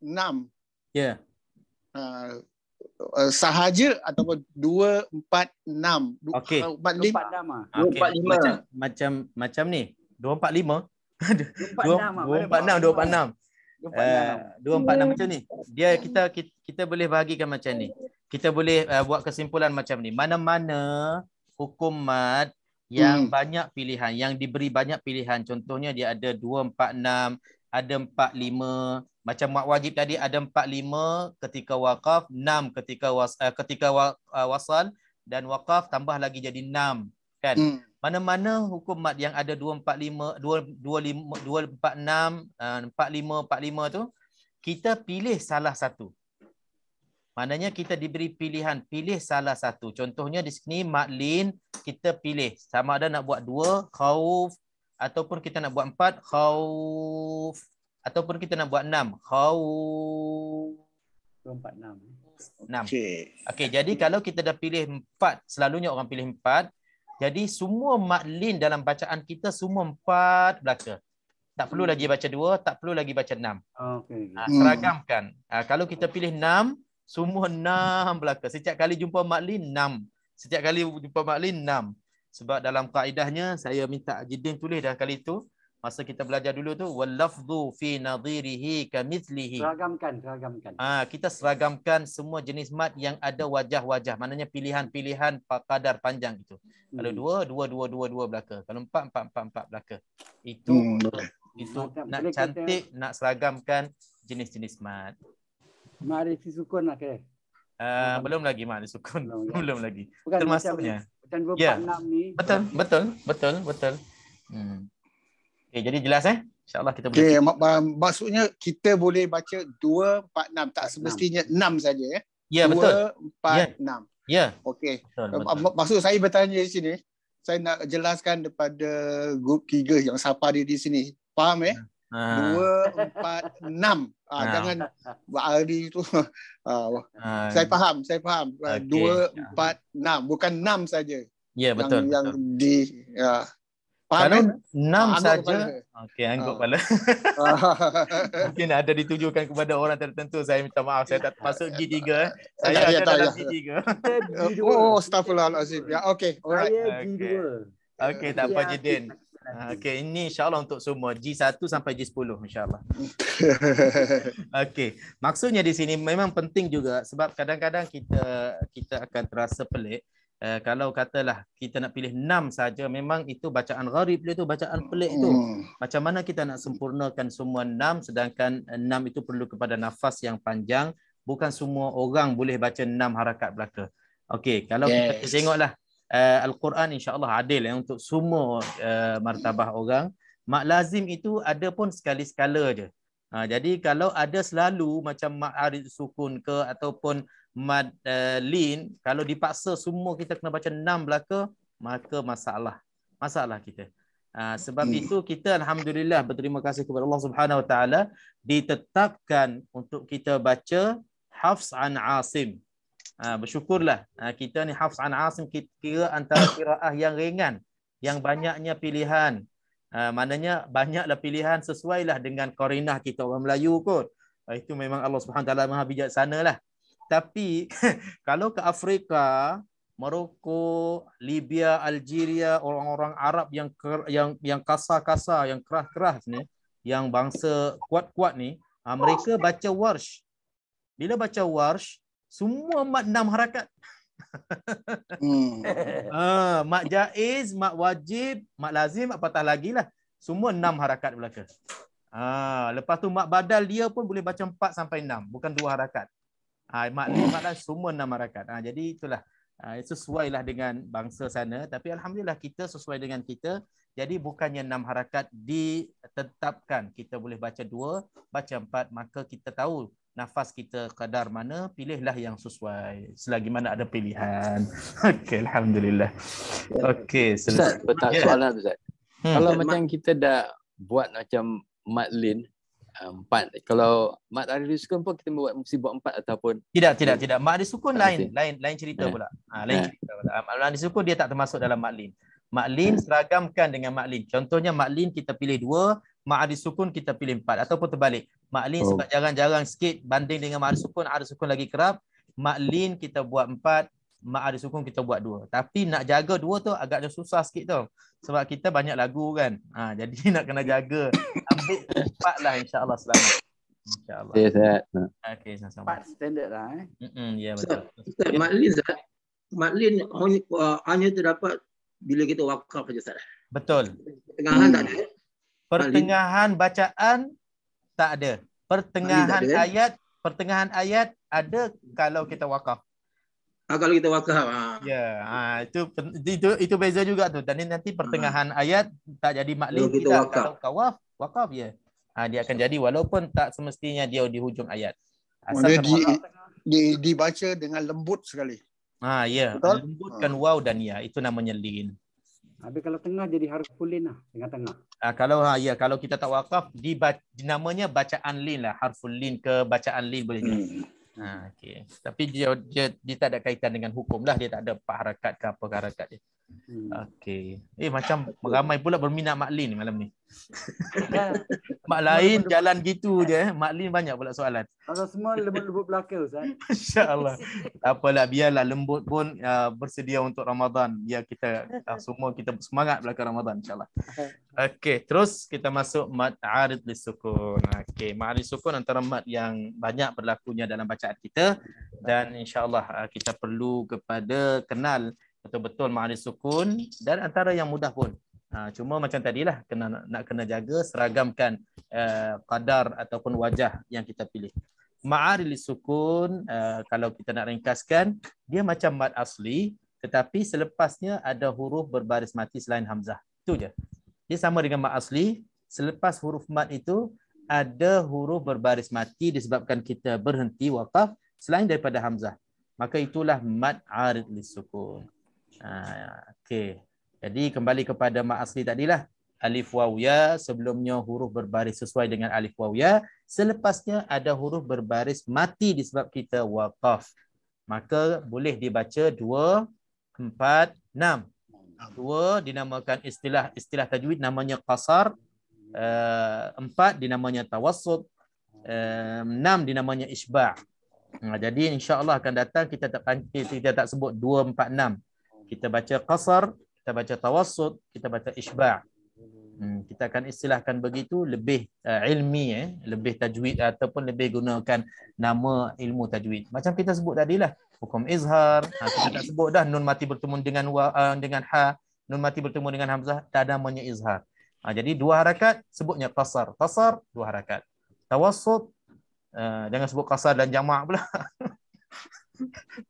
6. Ya. Sahaja ataupun 2, 4, 6. Okey. 4, 5. Macam ni. 2, 4, 5. 2, 4, 6 macam ni. Dia kita boleh bahagikan macam ni. Kita boleh buat kesimpulan macam ni. Mana-mana hukum mad yang banyak pilihan, yang diberi banyak pilihan. Contohnya dia ada 2, 4, 6, ada 4, 5. Macam mad wajib tadi ada 4, 5 ketika waqaf, 6 ketika wasal, dan waqaf tambah lagi jadi 6 kan. Mana-mana hukum mad yang ada 2, 4, 5, 2, 4, 6, 4, 5 tu, kita pilih salah satu. Maknanya kita diberi pilihan, pilih salah satu. Contohnya di sini madlin, kita pilih sama ada nak buat 2 khauf, ataupun kita nak buat 4 khauf, ataupun kita nak buat 6 khauf. 2, 4, 6. Okey, jadi kalau kita dah pilih 4, selalunya orang pilih 4. Jadi semua madlin dalam bacaan kita semua 4 belaka. Tak perlu lagi baca 2, tak perlu lagi baca 6. Seragamkan. Kalau kita pilih 6, semua 6 belaka. Setiap kali jumpa madlin 6. Setiap kali jumpa madlin 6. Sebab dalam kaedahnya saya minta Jidin tulis dah kali itu. Masa kita belajar dulu tu, wal lafdhu fi nadhirihi kamithlihi. Seragamkan. Kita seragamkan semua jenis mad yang ada wajah-wajah. Maknanya pilihan-pilihan kadar panjang itu. Kalau 2 belaka. Kalau 4 belaka. Itu nak cantik, nak seragamkan jenis-jenis mad. Ma'rif sukun lah ke? Belum lagi ma'rif sukun. Belum lagi. Bukan termasuknya. Macam 2, 4, 6 ni. Betul. Okay, jadi jelas InsyaAllah kita boleh. Maksudnya kita boleh baca 2, 4, 6. Tak semestinya 6 saja ya. Ya, betul. 2, 4, 6. Ya. Okey. Maksud saya bertanya di sini, saya nak jelaskan kepada grup 3 yang sapa di sini. Faham 2, 4, 6. Jangan hari tu. Saya faham. 2, 4, 6. Bukan 6 saja. Ya, betul. Yang kalau 6 saja. Okey, anggap kepala. Mungkin ada ditujukan kepada orang tertentu. Saya minta maaf, saya tak masuk G3. Saya ada dalam G3. Astaghfirullahalazim. Ya, okey. Saya G2. Okey, tak apa Jidin. Okey, ini insya-Allah untuk semua G1 sampai G10 insya-Allah. Okey, maksudnya di sini memang penting juga sebab kadang-kadang kita akan terasa pelik. Kalau katalah kita nak pilih 6 saja, memang itu bacaan gharib dia tu, bacaan pelik tu. Macam mana kita nak sempurnakan semua 6 sedangkan 6 itu perlu kepada nafas yang panjang. Bukan semua orang boleh baca 6 harakat belaka. Okey, kalau kita tengoklah Al-Quran insya-Allah adil untuk semua martabah orang. Mak lazim itu ada pun sekali-sekala je. Jadi kalau ada selalu macam mad arid sukun ke ataupun mad lin, kalau dipaksa semua kita kena baca 6 belaka, maka masalah kita. Sebab itu kita alhamdulillah berterima kasih kepada Allah Subhanahu Wa Taala ditetapkan untuk kita baca hafz an Asim. Bersyukurlah kita ni hafz an Asim kira antara qiraah yang ringan, yang banyaknya pilihan. Maknanya banyaklah pilihan sesuailah dengan qarinah kita orang Melayu kot. Itu memang Allah Subhanahu Wa Taala Maha bijaksana lah. Tapi kalau ke Afrika, Morocco, Libya, Algeria, orang-orang Arab yang kasar-kasar, yang keras-keras ni, yang bangsa kuat-kuat ni, mereka baca warsh. Bila baca warsh, semua mad 6 harakat. Mak jaiz, mak wajib, mak lazim, apatah lagi lah. Semua 6 harakat belaka. Lepas tu mak badal dia pun boleh baca 4 sampai 6, bukan 2 harakat. Mak lin, mak laz, semua 6 harakat. Jadi itulah. Sesuailah dengan bangsa sana. Tapi alhamdulillah kita sesuai dengan kita. Jadi bukannya 6 harakat ditetapkan. Kita boleh baca 2, baca 4. Maka kita tahu nafas kita kadar mana, pilihlah yang sesuai selagi mana ada pilihan. Okey, alhamdulillah. Okey, Ustaz, soalan Ustaz. Kalau macam kita dah buat macam mad lin 4, kalau mad arid sukun pun kita mesti buat 4 ataupun tidak. Mad arid sukun lain cerita pula. Lain cerita pula. Mad arid sukun dia tak termasuk dalam mad lin. Mad lin seragamkan dengan mad lin. Contohnya mad lin kita pilih 2, mad arid sukun kita pilih 4 ataupun terbalik. Mad lin sebab jarang-jarang sikit banding dengan mad arid sukun lagi kerap. Mad lin kita buat 4, mad arid sukun kita buat 2. Tapi nak jaga 2 tu agaknya susah sikit tau. Sebab kita banyak lagu kan. Jadi nak kena jaga. Ambil 4 lah insya-Allah selamat. Insya-Allah. Ya, Ustaz. Okey, sama-sama. 4 standard lah Ya betul. Ustaz, mad lin hanya terdapat bila kita wakaf saja Ustaz. Betul. Pertengahan tak ada. Pertengahan bacaan tak ada. Pertengahan ayat ada kalau kita wakaf. Kalau kita wakaf. Ya, itu beza juga tu. Dan nanti pertengahan ayat tak jadi maklum kita wakaf. Kalau wakaf ya. Dia akan jadi walaupun tak semestinya dia di hujung ayat. Asal dibaca dengan lembut sekali. Ya. Betul? Lembutkan waw dan ya. Itu namanya lin. Habis kalau tengah jadi harful lin lah, tengah-tengah. Kalau kita tak wakaf namanya bacaan lin lah, harful lin ke bacaan lin boleh jadi. Okey. Tapi dia tak ada kaitan dengan hukum lah, dia tak ada 4 harakat ke apa harakat dia. Okey. Macam ramai pula berminat mak lin malam ni. Mak lain jalan gitu je, mak lin banyak pula soalan. Kalau semua lembut-lembut belaka Ustaz. Masya-Allah. Tak apalah, biarlah lembut pun bersedia untuk Ramadan. Biar kita semua kita semangat belakang Ramadan insya-Allah. Okey, terus kita masuk mad arid lisukun. Okey, mad arid lisukun antara mad yang banyak berlakunya dalam bacaan kita dan insya-Allah kita perlu kenal betul-betul mad arid sukun dan antara yang mudah pun. Cuma macam tadilah nak kena jaga seragamkan qadar ataupun wajah yang kita pilih. Ma'aril sukun kalau kita nak ringkaskan dia macam mad asli tetapi selepasnya ada huruf berbaris mati selain hamzah. Itu je. Dia sama dengan mad asli, selepas huruf mad itu ada huruf berbaris mati disebabkan kita berhenti wakaf selain daripada hamzah. Maka itulah mad arid lisukun. Okey. Jadi kembali kepada mad asli tadilah. Alif waw ya, sebelumnya huruf berbaris sesuai dengan alif waw ya, selepasnya ada huruf berbaris mati disebab kita waqaf. Maka boleh dibaca 2, 4, 6. 2 dinamakan istilah tajwid namanya qasar, 4 dinamanya tawassut, 6 dinamanya isba'. Jadi insya-Allah akan datang kita tak sebut 2, 4, 6. Kita baca qasar, kita baca tawassut, kita baca isba'. Kita akan istilahkan begitu lebih ilmi, lebih tajwid ataupun lebih gunakan nama ilmu tajwid. Macam kita sebut tadilah, hukum izhar, kita tak sebut dah nun mati bertemu dengan ha, nun mati bertemu dengan hamzah, tak ada namanya izhar. Jadi 2 harakat sebutnya qasar. Qasar 2 harakat. Tawassut jangan sebut qasar dan jamak pula.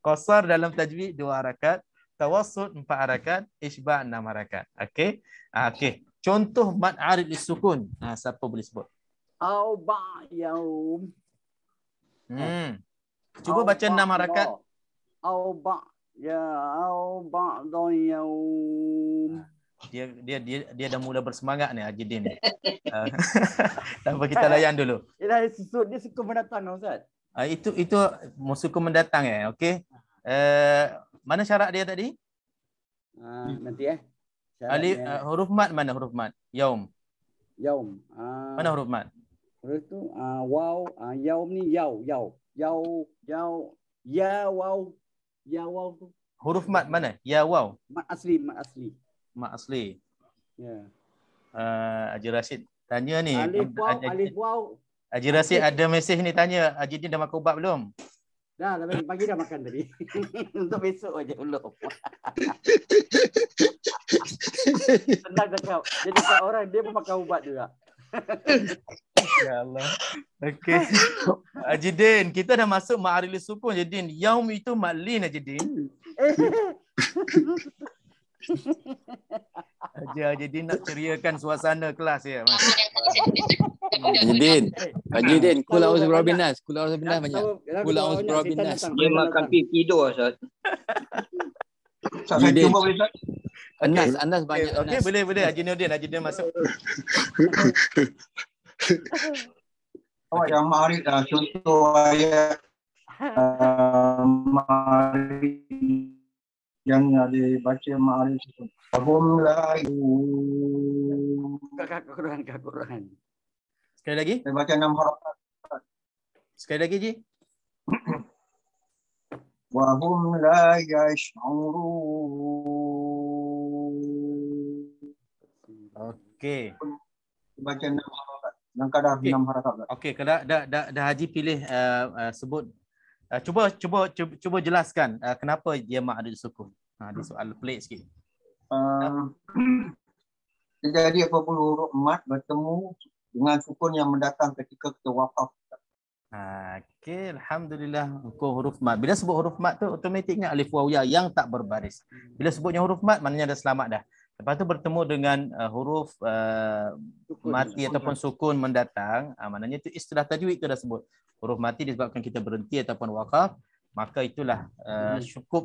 Qasar dalam tajwid 2 harakat, tawassut 4 harakat, isba' 6 harakat. Okey. Okey. contoh mad arid lisukun. Siapa boleh sebut? Arba' yaum. Cuba baca 6 harakat. Arba' yaum. Dia dah mula bersemangat ni Ajidin ni. Tak apa, kita layan dulu. Dia suka mendatang Ustaz. Itu sukun mendatang okey. Mana syarat dia tadi? Nanti Alif huruf mad mana huruf mad? Yaum. Mana huruf mad? Huruf tu waw, yaum ni ya waw tu. Huruf mad mana? Ya waw. Mad asli. Mad asli. Ya. Haji Rashid tanya ni. Alif waw. Haji Rashid ada mesej ni tanya, Ajidin dah makan ubat belum? Dah, pagi dah makan tadi. Untuk besok aja belum. Senang cakap. Dia cakap orang dia pun makan ubat juga. Ya Allah. Okey. Ajidin, kita dah masuk ma'aril sukun Ajidin. Yaum itu maklin Ajidin. Ajidin nak ceriakan suasana kelas ya, Mas. Ajidin, kul a'udzu birabbin nas. Kul a'udzu binas banyak. Kul a'udzu birabbin nas. Dia makan tidur Ustaz. Saya cuba boleh Anas banyak. Okey, boleh Ajidin masuk. Awak yang ma'arif contoh ayat ma'arif yang ada baca ma'arif itu. Abum layu. Quran. Sekali lagi? Saya baca 6 harakat. Sekali lagi, Ji. Wa hum la yash'urun. Okey. Baca 6 harakat. Yang kadar 6 harakat. Okey, kalau dah Haji pilih sebut cuba jelaskan kenapa dia ma'aril sukun. Dia soal pelik sikit. Jadi apabila huruf mad bertemu dengan sukun yang mendatang ketika kita waqaf. Okey, alhamdulillah. Huruf mad. Bila sebut huruf mad tu automatiknya alif waw ya yang tak berbaris. Bila sebutnya huruf mad maknanya dah selamat dah. Lepas tu bertemu dengan huruf mati ataupun sukun mendatang, maknanya itu istilah tajwid tu dah sebut. Huruf mati disebabkan kita berhenti ataupun waqaf, maka itulah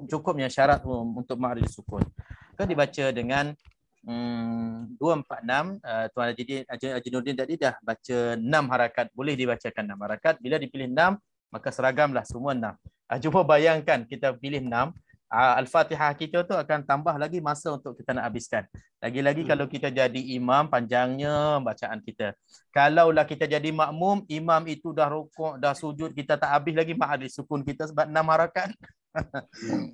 cukupnya syarat untuk ma'aril sukun. Kan dibaca dengan 246. Tuan Haji Nurdin tadi dah baca 6 harakat. Boleh dibacakan 6 harakat. Bila dipilih 6, maka seragamlah semua 6. Cuba bayangkan kita pilih 6. Al-Fatihah kita tu akan tambah lagi masa untuk kita nak habiskan. Lagi-lagi kalau kita jadi imam, panjangnya bacaan kita. Kalaulah kita jadi makmum, imam itu dah rukuk, dah sujud, kita tak habis lagi ma'aril sukun kita sebab 6 harakat.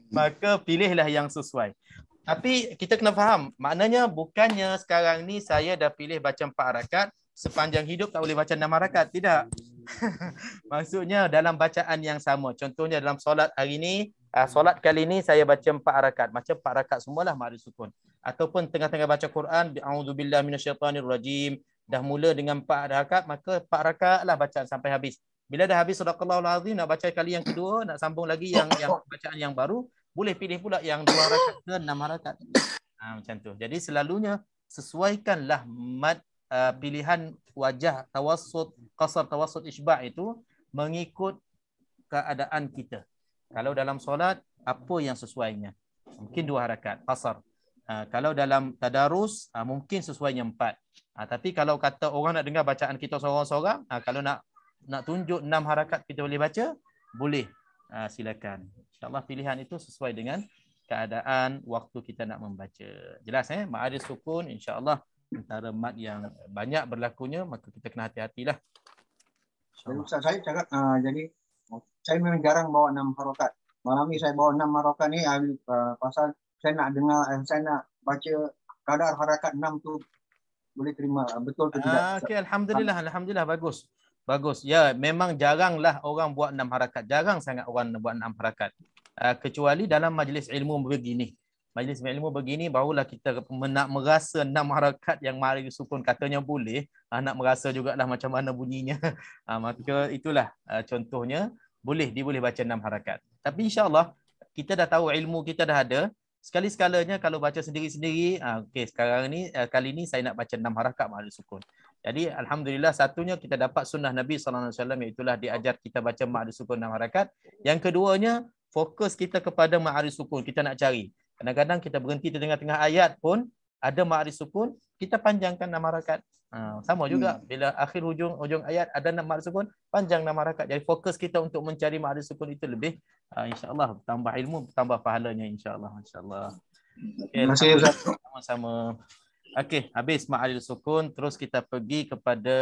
Maka pilihlah yang sesuai. Tapi kita kena faham, maknanya bukannya sekarang ni saya dah pilih baca 4 harakat, sepanjang hidup tak boleh baca 6 harakat. Tidak. Maksudnya dalam bacaan yang sama. Contohnya dalam solat hari ni, solat kali ni saya baca 4 harakat. Baca 4 harakat semualah ma'aril sukun. Ataupun tengah-tengah baca Quran, a'udzubillahi minasyaitanirrajim, dah mula dengan 4 harakat, maka 4 harakat lah bacaan sampai habis. Bila dah habis sadaqallahul azim, nak baca kali yang kedua, nak sambung lagi yang bacaan yang baru, boleh pilih pula yang 2 harakat ke 6 harakat. Macam tu. Jadi selalunya sesuaikanlah mad pilihan wajah tawassut, qasar, tawassut, isba' itu mengikut keadaan kita. Kalau dalam solat, apa yang sesuainya? Mungkin 2 harakat, qasar. Kalau dalam tadarus, mungkin sesuainya 4. Tapi kalau kata orang nak dengar bacaan kita seorang-seorang, kalau nak tunjuk 6 harakat kita boleh baca, boleh. Silakan. InsyaAllah pilihan itu sesuai dengan keadaan waktu kita nak membaca. Jelas ma'aril sukun insyaAllah antara mad yang banyak berlakunya, maka kita kena hati-hatilah. Ustaz saya cakap, jadi saya memang jarang bawa 6 harakat. Malam ni saya bawa 6 harakat ni pasal saya nak dengar, saya nak baca kadar harakat 6 tu boleh terima betul ke tidak. Okey, alhamdulillah bagus. Bagus. Ya, memang jaranglah orang buat 6 harakat. Jarang sangat orang buat 6 harakat. Kecuali dalam majlis ilmu begini. Majlis ilmu begini barulah kita nak merasa 6 harakat yang ma'aril sukun katanya boleh. Nak merasa jugalah macam mana bunyinya. Maka itulah contohnya. Boleh, dia boleh baca 6 harakat. Tapi insyaAllah kita dah tahu ilmu kita dah ada. Sekali-sekalanya kalau baca sendiri-sendiri, okey, sekarang ni kali ni saya nak baca 6 harakat ma'al sukun. Jadi alhamdulillah, satunya kita dapat sunnah Nabi SAW, iaitu diajar kita baca ma'al sukun 6 harakat. Yang keduanya, fokus kita kepada ma'al sukun, kita nak cari. Kadang-kadang kita berhenti di tengah-tengah ayat pun ada ma'al sukun, kita panjangkan 6 harakat. Sama juga bila akhir hujung ayat ada 6 ma'al sukun, panjang 6 harakat. Jadi fokus kita untuk mencari ma'al sukun itu lebih insya-Allah tambah ilmu, tambah pahalanya insya-Allah. Masya-Allah. Okay, Terima kasih Ustaz. Sama-sama. Okey, habis ma'al sukun, terus kita pergi kepada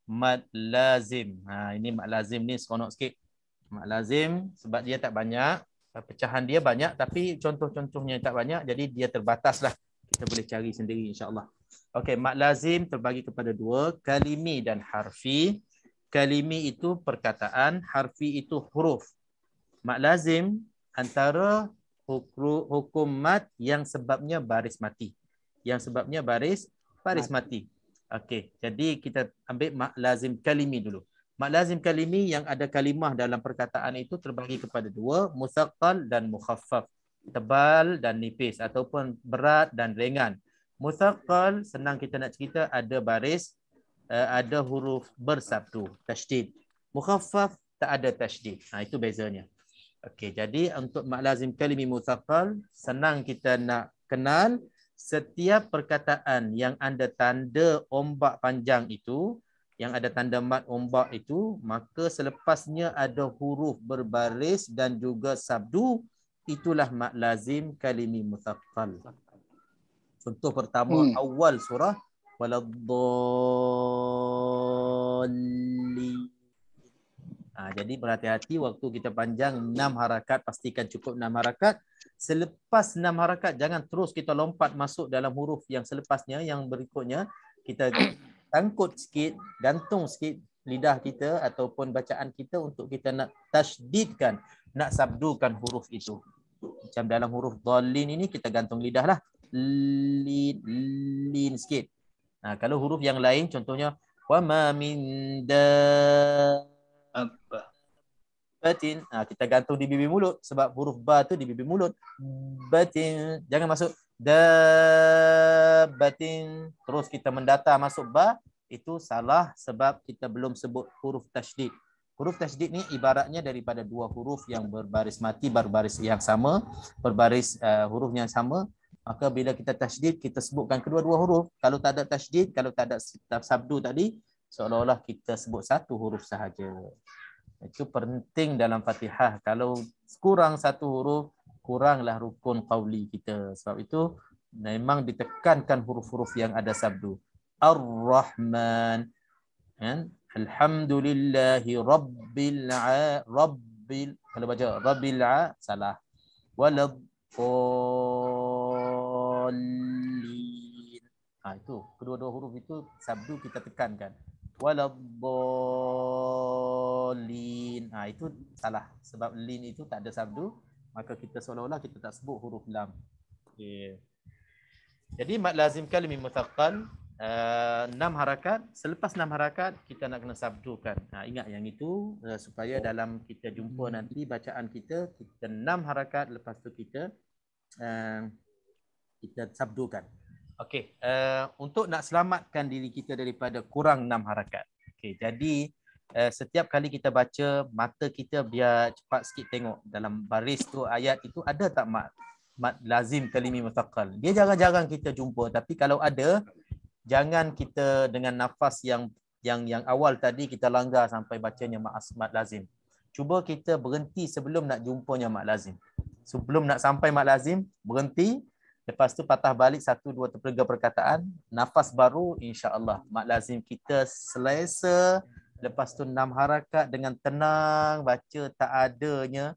mad lazim. Ini mad lazim ni seronok sikit. Mad lazim sebab dia tak banyak, pecahan dia banyak tapi contoh-contohnya tak banyak, jadi dia terbataslah. Kita boleh cari sendiri insya-Allah. Okey, mad lazim terbagi kepada 2, kalimi dan harfi. Kalimi itu perkataan, harfi itu huruf. Mad lazim antara hukum mad yang sebabnya baris mati. Yang sebabnya baris mati. Okey, jadi kita ambil mad lazim kalimi dulu. Mad lazim kalimi yang ada kalimah dalam perkataan itu terbagi kepada 2, musaqqal dan mukhaffaf. Tebal dan nipis ataupun berat dan ringan. Musaqqal senang kita nak cerita, ada baris, ada huruf bersabdu, tasydid. Mukhaffaf tak ada tasydid. Itu bezanya. Okey, jadi untuk mad lazim kalimi musaqqal, senang kita nak kenal setiap perkataan yang ada tanda ombak panjang itu, yang ada tanda mad ombak itu, maka selepasnya ada huruf berbaris dan juga sabdu, itulah mad lazim kalimi musaqqal. Contoh pertama awal surah waladdallin. Jadi berhati-hati waktu kita panjang 6 harakat, pastikan cukup 6 harakat. Selepas 6 harakat jangan terus kita lompat masuk dalam huruf yang selepasnya, yang berikutnya. Kita tangkut sikit, gantung sikit lidah kita ataupun bacaan kita untuk kita nak tasydidkan, nak sabdukan huruf itu. Macam dalam huruf dhalin ini kita gantung lidah lah. Lin sikit. Kalau huruf yang lain contohnya wa ma min batin, kita gantung di bibir mulut sebab huruf ba tu di bibir mulut. Batin, jangan masuk batin terus kita mendata masuk ba, itu salah sebab kita belum sebut huruf tasydid. Huruf tasydid ni ibaratnya daripada 2 huruf yang berbaris mati, berbaris yang sama, berbaris huruf yang sama. Maka bila kita tasydid, kita sebutkan kedua-dua huruf. Kalau tak ada tasydid, kalau tak ada sabdu tadi, seolah-olah kita sebut satu huruf sahaja. Itu penting dalam Fatihah. Kalau kurang satu huruf, kuranglah rukun qauli kita. Sebab itu memang ditekankan huruf-huruf yang ada sabdu. Ar-Rahman. Alhamdulillahi Rabbil kalau baca Rabbil salah. Waladdallin. Itu kedua-dua huruf itu sabdu kita tekankan. Waladdallin. Itu salah sebab lin itu tak ada sabdu, maka kita seolah-olah kita tak sebut huruf lam. Okay. Jadi mad lazim kalimi muthaqqal 6 harakat. Selepas 6 harakat kita nak kena sabdukan. Ingat yang itu supaya dalam kita jumpa nanti bacaan kita 6 harakat, lepas tu kita sabdukan. Okey, untuk nak selamatkan diri kita daripada kurang 6 harakat. Okey, jadi setiap kali kita baca, mata kita biar cepat sikit tengok dalam baris tu ayat itu ada tak mad lazim kalimi muthaqqal. Dia jarang-jarang kita jumpa, tapi kalau ada, jangan kita dengan nafas yang awal tadi kita langgar sampai bacanya mad lazim. Cuba kita berhenti sebelum nak jumpanya mad lazim. Sebelum nak sampai mad lazim, berhenti. Lepas tu patah balik 1, 2, 3 perkataan. Nafas baru, insya-Allah mad lazim kita selesa. Lepas tu 6 harakat dengan tenang baca, tak adanya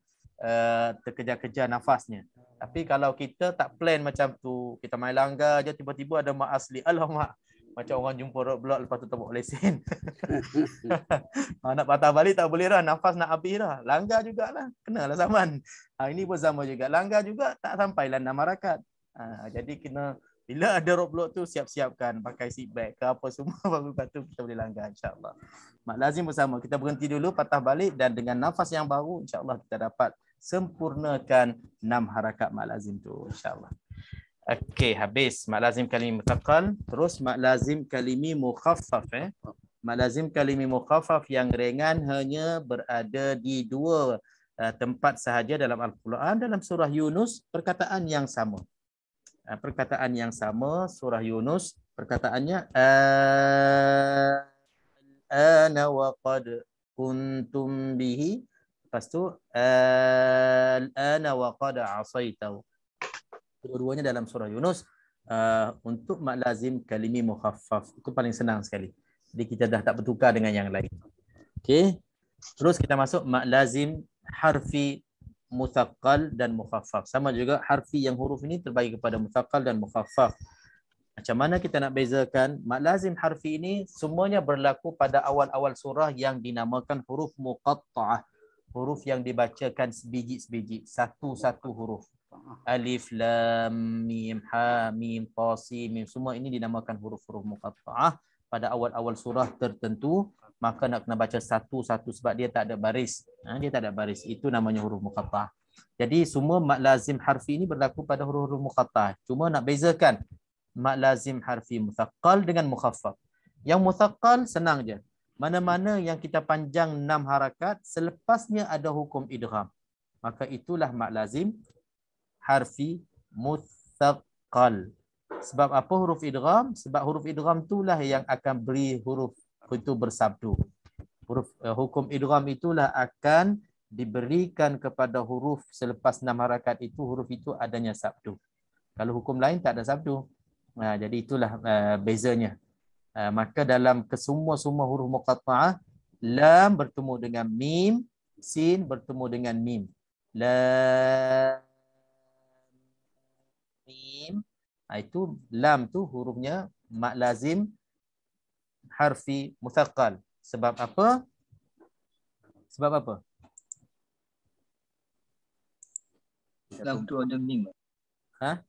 terkejar-kejar nafasnya. Tapi kalau kita tak plan macam tu, kita main langgar je, tiba-tiba ada mak asli. Alamak, macam orang jumpa roadblock lepas tu tak bawa lesen. Nak patah balik tak boleh dah, nafas nak habis dah. Langgar jugalah, kenalah zaman. Ini pun sama juga, langgar juga tak sampailah 6 harakat. Jadi kena, bila ada roadblock tu siap-siapkan, pakai seat belt ke apa semua, baru lepas tu kita boleh langgar, insya-Allah. Mad lazim bersama, kita berhenti dulu, patah balik, dan dengan nafas yang baru insya-Allah kita dapat sempurnakan 6 harakat mat lazim tu insya-Allah. Okey, habis mat lazim kalimi mutaqqal, terus mat lazim kalimi mukhaffaf Mat lazim kalimi mukhaffaf yang ringan hanya berada di 2 tempat sahaja dalam Al-Quran. Dalam surah Yunus perkataan yang sama. Perkataan yang sama surah Yunus, perkataannya ana wa qad kuntum bihi. Lepas tu ana wa qad asaitau. Dua-duanya dalam surah Yunus. Untuk mat lazim kalimi mukhaffaf itu paling senang sekali. Jadi kita dah tak bertukar dengan yang lain. Okey. Terus kita masuk mat lazim harfi muthaqqal dan mukhaffaf. Sama juga harfi yang huruf ini terbagi kepada muthaqqal dan mukhaffaf. Macam mana kita nak bezakan? Mat lazim harfi ini semuanya berlaku pada awal-awal surah yang dinamakan huruf muqatta'ah. Huruf yang dibacakan sebiji-sebiji, satu-satu huruf. Alif, lam, mim, ha, mim, ta, sin, mim. Semua ini dinamakan huruf-huruf muqatta'ah pada awal-awal surah tertentu. Maka nak kena baca satu-satu sebab dia tak ada baris. Dia tak ada baris. Itu namanya huruf muqatta'ah. Jadi semua mat lazim harfi ini berlaku pada huruf-huruf muqatta'ah. Cuma nak bezakan mat lazim harfi muthaqqal dengan mukhaffaf. Yang muthaqqal senang je. Mana-mana yang kita panjang 6 harakat, selepasnya ada hukum idgham. Maka itulah mat lazim harfi muthaqqal. Sebab apa huruf idgham? Sebab huruf idgham itulah yang akan beri huruf itu bersabdu. Hukum idgham itulah akan diberikan kepada huruf selepas 6 harakat itu, huruf itu adanya sabdu. Kalau hukum lain tak ada sabdu. Jadi itulah bezanya. Maka dalam kesemua-semua huruf muqatta'ah, lam bertemu dengan mim, sin bertemu dengan mim. Lam, mim. Itu lam tu hurufnya mat lazim harfi muthaqqal. Sebab apa? Sebab apa? Lam tu ada mim. Ha?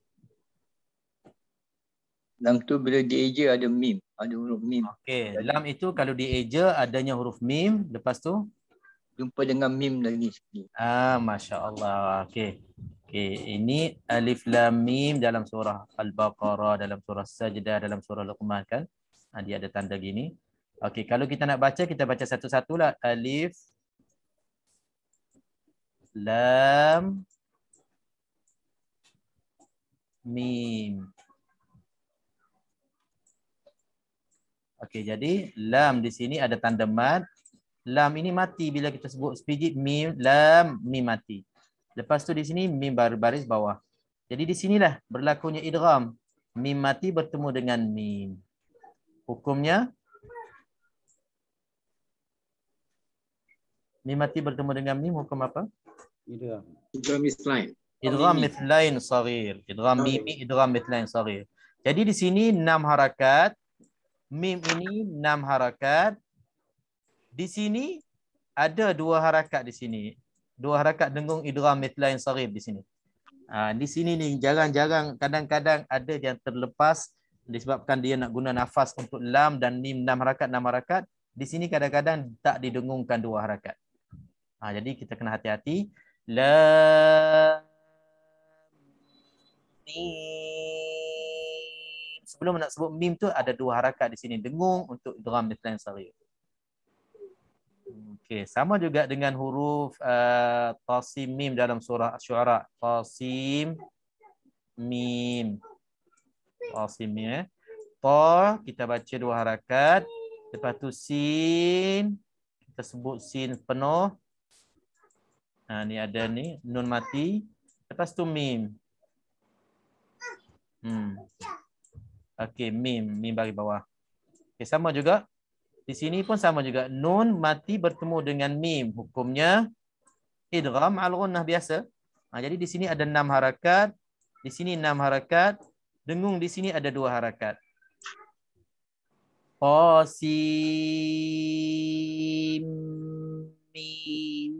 Lam tu bila dieja ada mim, ada huruf mim. Okey, lam itu kalau dieja adanya huruf mim, lepas tu jumpa dengan mim lagi sikit. Masya-Allah. Okey. Okey, ini alif lam mim dalam surah Al-Baqarah, dalam surah Sajdah, dalam surah Luqman kan? Dia ada tanda gini. Okey, kalau kita nak baca, kita baca satu-satulah. Alif lam mim. Okey, jadi lam di sini ada tanda mat. Lam ini mati bila kita sebut sepijit mim, lam mim mati. Lepas tu di sini mim baris bawah. Jadi di sinilah berlakunya idgham. Mim mati bertemu dengan mim. Hukumnya mim mati bertemu dengan mim, hukum apa? Idgham mithlain. Idgham mithlain saghir. Idgham mimi, idgham mithlain saghir. Jadi di sini 6 harakat. Mim ini 6 harakat. Di sini ada 2 harakat di sini. 2 harakat dengung idgham mithlain saghir di sini. Di sini ni jarang-jarang, kadang-kadang ada yang terlepas disebabkan dia nak guna nafas untuk lam dan mim 6 harakat. Di sini kadang-kadang tak didengungkan 2 harakat. Jadi kita kena hati-hati. Lam mim. Sebelum nak sebut mim tu ada 2 harakat di sini dengung untuk idgham mithlain saghir. Okey, sama juga dengan huruf tasim mim dalam surah Asy-Syu'ara. Tasim mim. Tasim mim. Ta kita baca 2 harakat. Lepas tu sin kita sebut sin penuh. Ni ada ni nun mati. Lepas tu mim. Okey, mim bagi bawah. Okey, sama juga. Di sini pun sama juga. Nun mati bertemu dengan mim. Hukumnya idgham al-ghunnah biasa. Jadi di sini ada 6 harakat. Di sini 6 harakat. Dengung di sini ada 2 harakat. Qasim mim.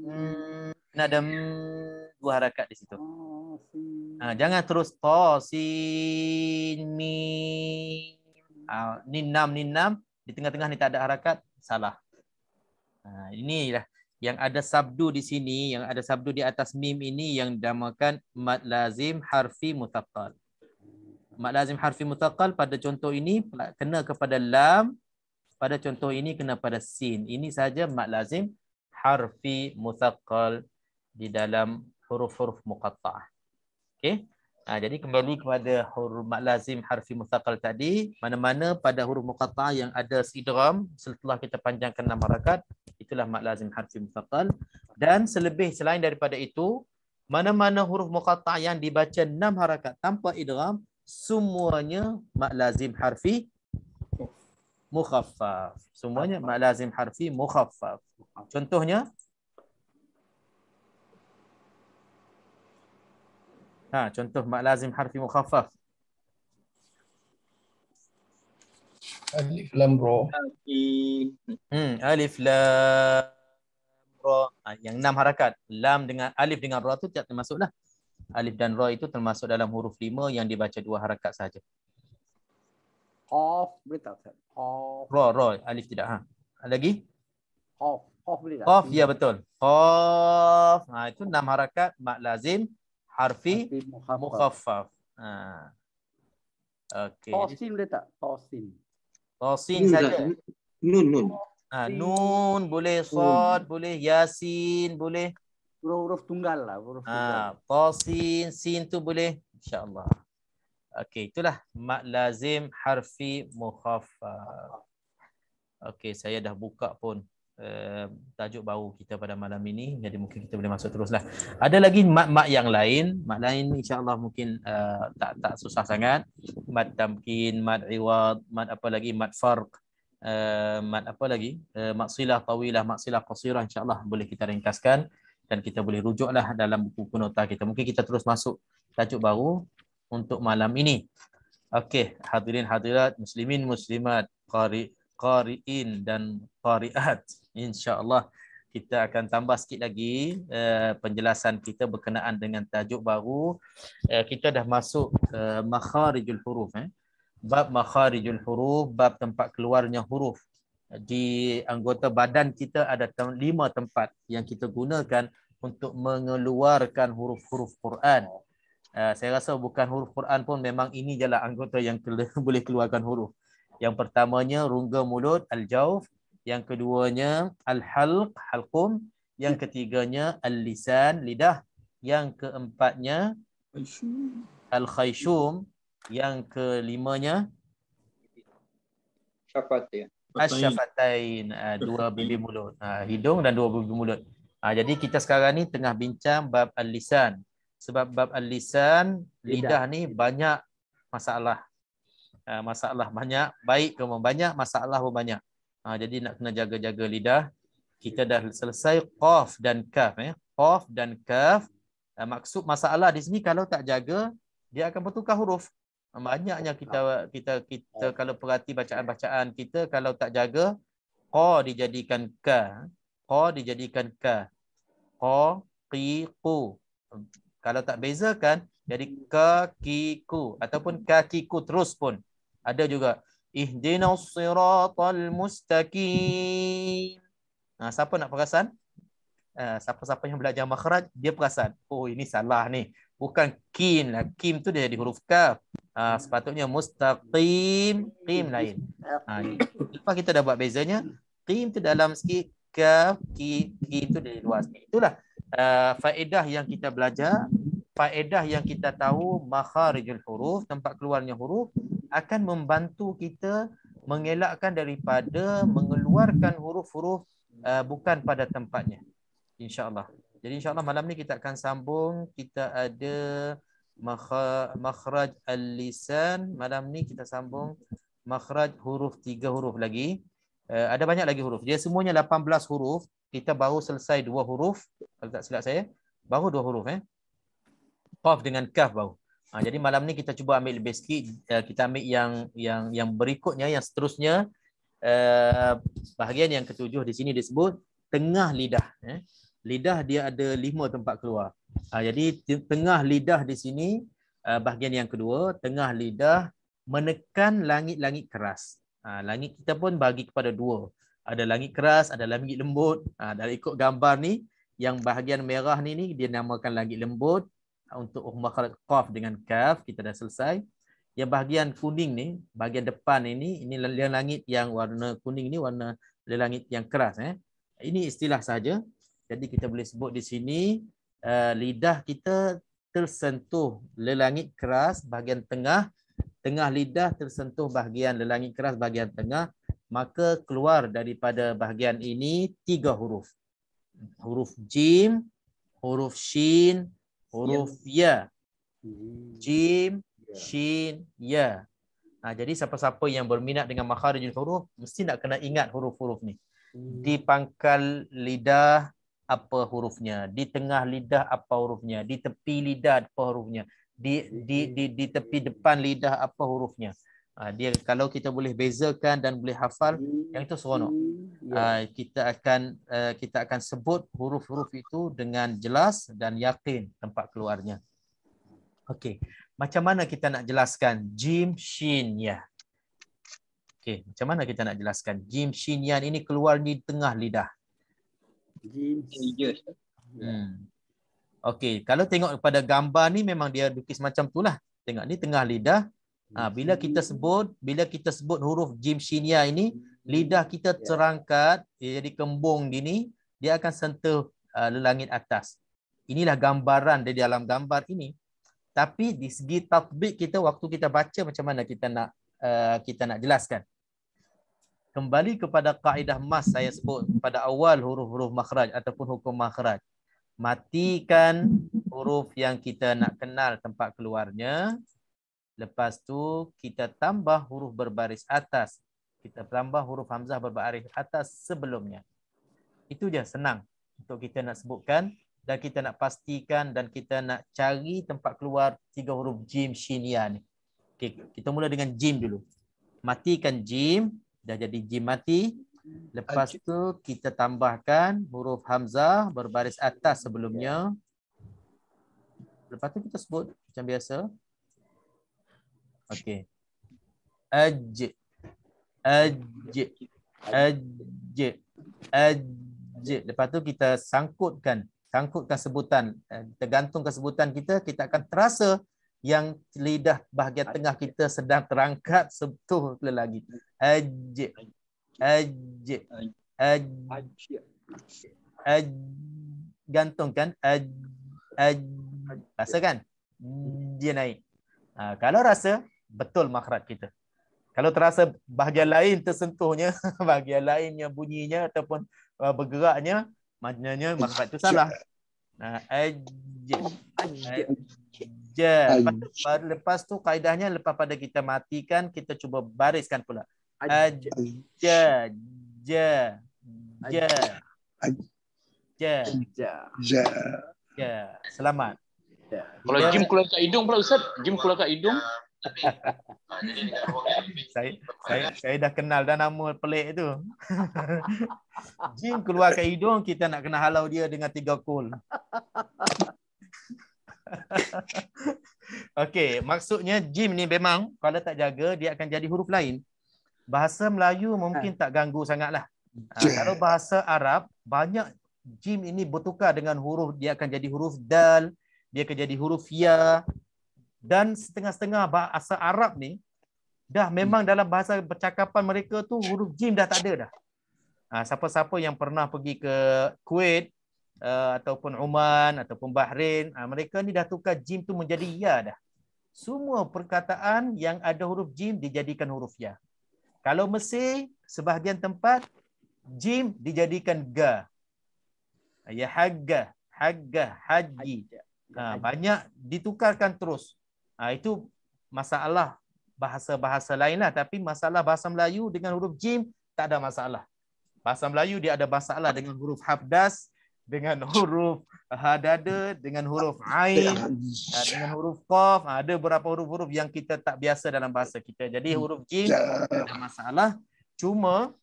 Ada 2 harakat di situ. Jangan terus qasim mim. Ni 6 di tengah-tengah ni tak ada harakat, salah. Inilah yang ada sabdu di sini, yang ada sabdu di atas mim ini yang dinamakan mad lazim harfi muthaqqal. Mad lazim harfi muthaqqal pada contoh ini kena kepada lam, pada contoh ini kena pada sin. Ini saja mad lazim harfi muthaqqal di dalam huruf-huruf muqatta'ah. Okey. Jadi kembali kepada huruf mad lazim harfi muthaqqal tadi, mana-mana pada huruf muqatta'ah yang ada idgham setelah kita panjangkan 6 harakat, itulah mad lazim harfi muthaqqal. Dan selain daripada itu, mana-mana huruf muqatta'ah yang dibaca 6 harakat tanpa idgham, semuanya mad lazim harfi mukhaffaf. Semuanya mad lazim harfi mukhaffaf. Contohnya contoh mad lazim harfi mukhaffaf. Alif lam ra. Alif lam ra. Yang 6 harakat. Lam dengan alif dengan ra tu tidak termasuklah. Alif dan ra itu termasuk dalam huruf 5 yang dibaca 2 harakat saja. Qaf boleh tak Ustaz? Qaf. Ra, alif tidak. Lagi? Qaf boleh tak? Qaf, ya betul. Qaf. Itu 6 harakat mad lazim harfi mukhaffaf. Okey. Tosin boleh tak? Tosin saja. Nun. Nun boleh, sad boleh, yasin boleh. Huruf tunggal lah. Tosin, sin tu boleh. InsyaAllah. Okey, itulah mad lazim harfi mukhaffaf. Okey, saya dah buka pun tajuk baru kita pada malam ini, jadi mungkin kita boleh masuk teruslah. Ada lagi mad-mad yang lain, mad lain insya-Allah mungkin tak susah sangat. Mad tamkin, mad iwad, mad apa lagi, mad farq, mad apa lagi, mad silah tawilah, mad silah qasirah, insya-Allah boleh kita ringkaskan dan kita boleh rujuklah dalam buku nota kita. Mungkin kita terus masuk tajuk baru untuk malam ini. Okey, hadirin hadirat, muslimin muslimat, qari'in dan qari'at. InsyaAllah kita akan tambah sikit lagi penjelasan kita berkenaan dengan tajuk baru. Kita dah masuk makharijul huruf. Bab makharijul huruf, bab tempat keluarnya huruf. Di anggota badan kita ada 5 tempat yang kita gunakan untuk mengeluarkan huruf-huruf Quran. Saya rasa bukan huruf Quran pun, memang ini jelah anggota yang boleh keluarkan huruf. Yang pertamanya rongga mulut, al-jawf. Yang keduanya al-halq, halqum. Yang ketiganya al-lisan, lidah. Yang keempatnya al-khayshum. Yang kelimanya asyafatain, 2 bibir mulut. Hidung dan 2 bibir mulut. Jadi kita sekarang ni tengah bincang bab al-lisan. Sebab bab al-lisan, lidah ni banyak masalah. Masalah banyak, baik ke banyak, masalah pun banyak. Jadi nak kena jaga-jaga lidah. Kita dah selesai qaf dan kaf. Qaf dan kaf. Maksud masalah di sini kalau tak jaga, dia akan bertukar huruf. Banyaknya kita kalau perhati bacaan-bacaan kita, kalau tak jaga, qa dijadikan ka. Qa dijadikan ka. Qa, qi, qu. Kalau tak bezakan, jadi ka, ki, ku. Ataupun ka, ki, ku terus pun. Ada juga ihdinas siratal mustaqim. Siapa nak perasan? Siapa-siapa yang belajar makhraj, dia perasan. Oh, ini salah ni. Bukan kin lah. Kim tu dia jadi huruf kaf. Sepatutnya mustaqim, qim lain. Lepas kita dah buat bezanya, qim tu dalam sikit, kaf, ki tu dia luar sikit. Itulah faedah yang kita belajar, faedah yang kita tahu makharijul huruf, tempat keluarnya huruf, akan membantu kita mengelakkan daripada mengeluarkan huruf-huruf bukan pada tempatnya. InsyaAllah. Jadi insyaAllah malam ni kita akan sambung. Kita ada makhraj al-lisan. Malam ni kita sambung makhraj huruf, 3 huruf lagi. Ada banyak lagi huruf. Dia semuanya 18 huruf. Kita baru selesai 2 huruf. Kalau tak silap saya, baru 2 huruf. Qaf dengan kaf baru. Jadi malam ni kita cuba ambil lebih sikit. Kita ambil yang berikutnya, yang seterusnya. Bahagian yang ketujuh di sini disebut tengah lidah. Lidah dia ada 5 tempat keluar. Jadi tengah lidah di sini, bahagian yang kedua, tengah lidah menekan langit-langit keras. Langit kita pun bagi kepada 2. Ada langit keras, ada langit lembut. Dari ikut gambar ni, yang bahagian merah ni dia namakan langit lembut. Untuk makhraj qaf dengan kaf kita dah selesai. Yang bahagian kuning ni, bahagian depan ini langit yang warna kuning ni warna langit yang keras. Ini istilah saja. Jadi kita boleh sebut di sini lidah kita tersentuh lelangit keras bahagian tengah, tengah lidah tersentuh bahagian lelangit keras bahagian tengah, maka keluar daripada bahagian ini 3 huruf. Huruf jim, huruf shin, huruf ya. Jim, shin, ya. Jadi siapa-siapa yang berminat dengan makharijul huruf mesti nak kena ingat huruf-huruf ni. Di pangkal lidah apa hurufnya, di tengah lidah apa hurufnya, di tepi lidah apa hurufnya, di tepi depan lidah apa hurufnya. Dia kalau kita boleh bezakan dan boleh hafal, yang itu seronok. Kita akan sebut huruf-huruf itu dengan jelas dan yakin tempat keluarnya. Okey, macam mana kita nak jelaskan jim shin ya? Okey, macam mana kita nak jelaskan jim shin ya ini keluar di tengah lidah? Okey, kalau tengok pada gambar ni memang dia lukis macam itulah. Tengok ni tengah lidah. Bila kita sebut huruf jim shin ya ini, lidah kita terangkat, dia jadi kembung gini, dia akan sentuh langit atas. Inilah gambaran di dalam gambar ini. Tapi di segi tatbik kita waktu kita baca macam mana kita nak jelaskan. Kembali kepada kaedah mas saya sebut pada awal huruf-huruf makhraj ataupun hukum makhraj. Matikan huruf yang kita nak kenal tempat keluarnya. Lepas tu kita tambah huruf berbaris atas. Kita tambah huruf hamzah berbaris atas sebelumnya. Itu je, senang untuk kita nak sebutkan dan kita nak pastikan dan kita nak cari tempat keluar 3 huruf jim shin ya ni. Okey, kita mula dengan jim dulu. Matikan jim. Dah jadi jim mati. Lepas tu kita tambahkan huruf hamzah berbaris atas sebelumnya. Lepas tu kita sebut macam biasa. Okey. Aj. Lepas tu kita sangkutkan sebutan. Tergantungkan sebutan kita akan terasa yang lidah bahagian tengah kita sedang terangkat sentuh lagi. Gantungkan. Rasa kan? Dia naik. Kalau rasa, betul makhraj kita. Kalau terasa bahagian lain tersentuhnya, bahagian lainnya bunyinya ataupun bergeraknya, maknanya makhraj itu salah. Lepas tu kaedahnya lepas pada kita matikan, kita cuba bariskan pula. Selamat. Kalau jim keluar kat hidung pula Ustaz, jim keluar kat hidung. Saya dah kenal dah nama pelik tu. Jim keluar kat hidung, kita nak kena halau dia dengan 3 kul. Okey, maksudnya jim ni memang kalau tak jaga dia akan jadi huruf lain. Bahasa Melayu mungkin tak ganggu sangatlah. Kalau bahasa Arab banyak jim ini bertukar dengan huruf, dia akan jadi huruf dal, dia akan jadi huruf ya. Dan setengah-setengah bahasa Arab ni dah memang dalam bahasa percakapan mereka tu huruf jim dah tak ada dah. Siapa-siapa yang pernah pergi ke Kuwait ataupun Oman ataupun Bahrain, mereka ni dah tukar jim tu menjadi ya dah. Semua perkataan yang ada huruf jim dijadikan huruf ya. Kalau Mesir, sebahagian tempat jim dijadikan ga. Ya hagga, haji. Banyak ditukarkan terus. Itu masalah bahasa-bahasa lain lah. Tapi masalah bahasa Melayu dengan huruf jim tak ada masalah. Bahasa Melayu dia ada masalah dengan huruf habdas, dengan huruf hadada, dengan huruf ain, dengan huruf qaf. Ada beberapa huruf-huruf yang kita tak biasa dalam bahasa kita. Jadi huruf jim tak ada masalah. Cuma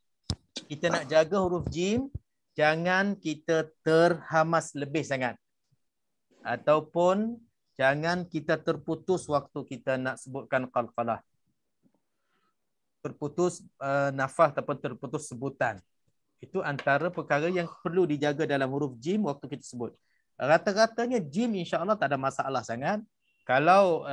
kita nak jaga huruf jim, jangan kita terhamas lebih sangat. Ataupun jangan kita terputus waktu kita nak sebutkan qalqalah. Terputus nafas ataupun terputus sebutan. Itu antara perkara yang perlu dijaga dalam huruf jim waktu kita sebut. Rata-ratanya jim insya-Allah tak ada masalah sangat. Kalau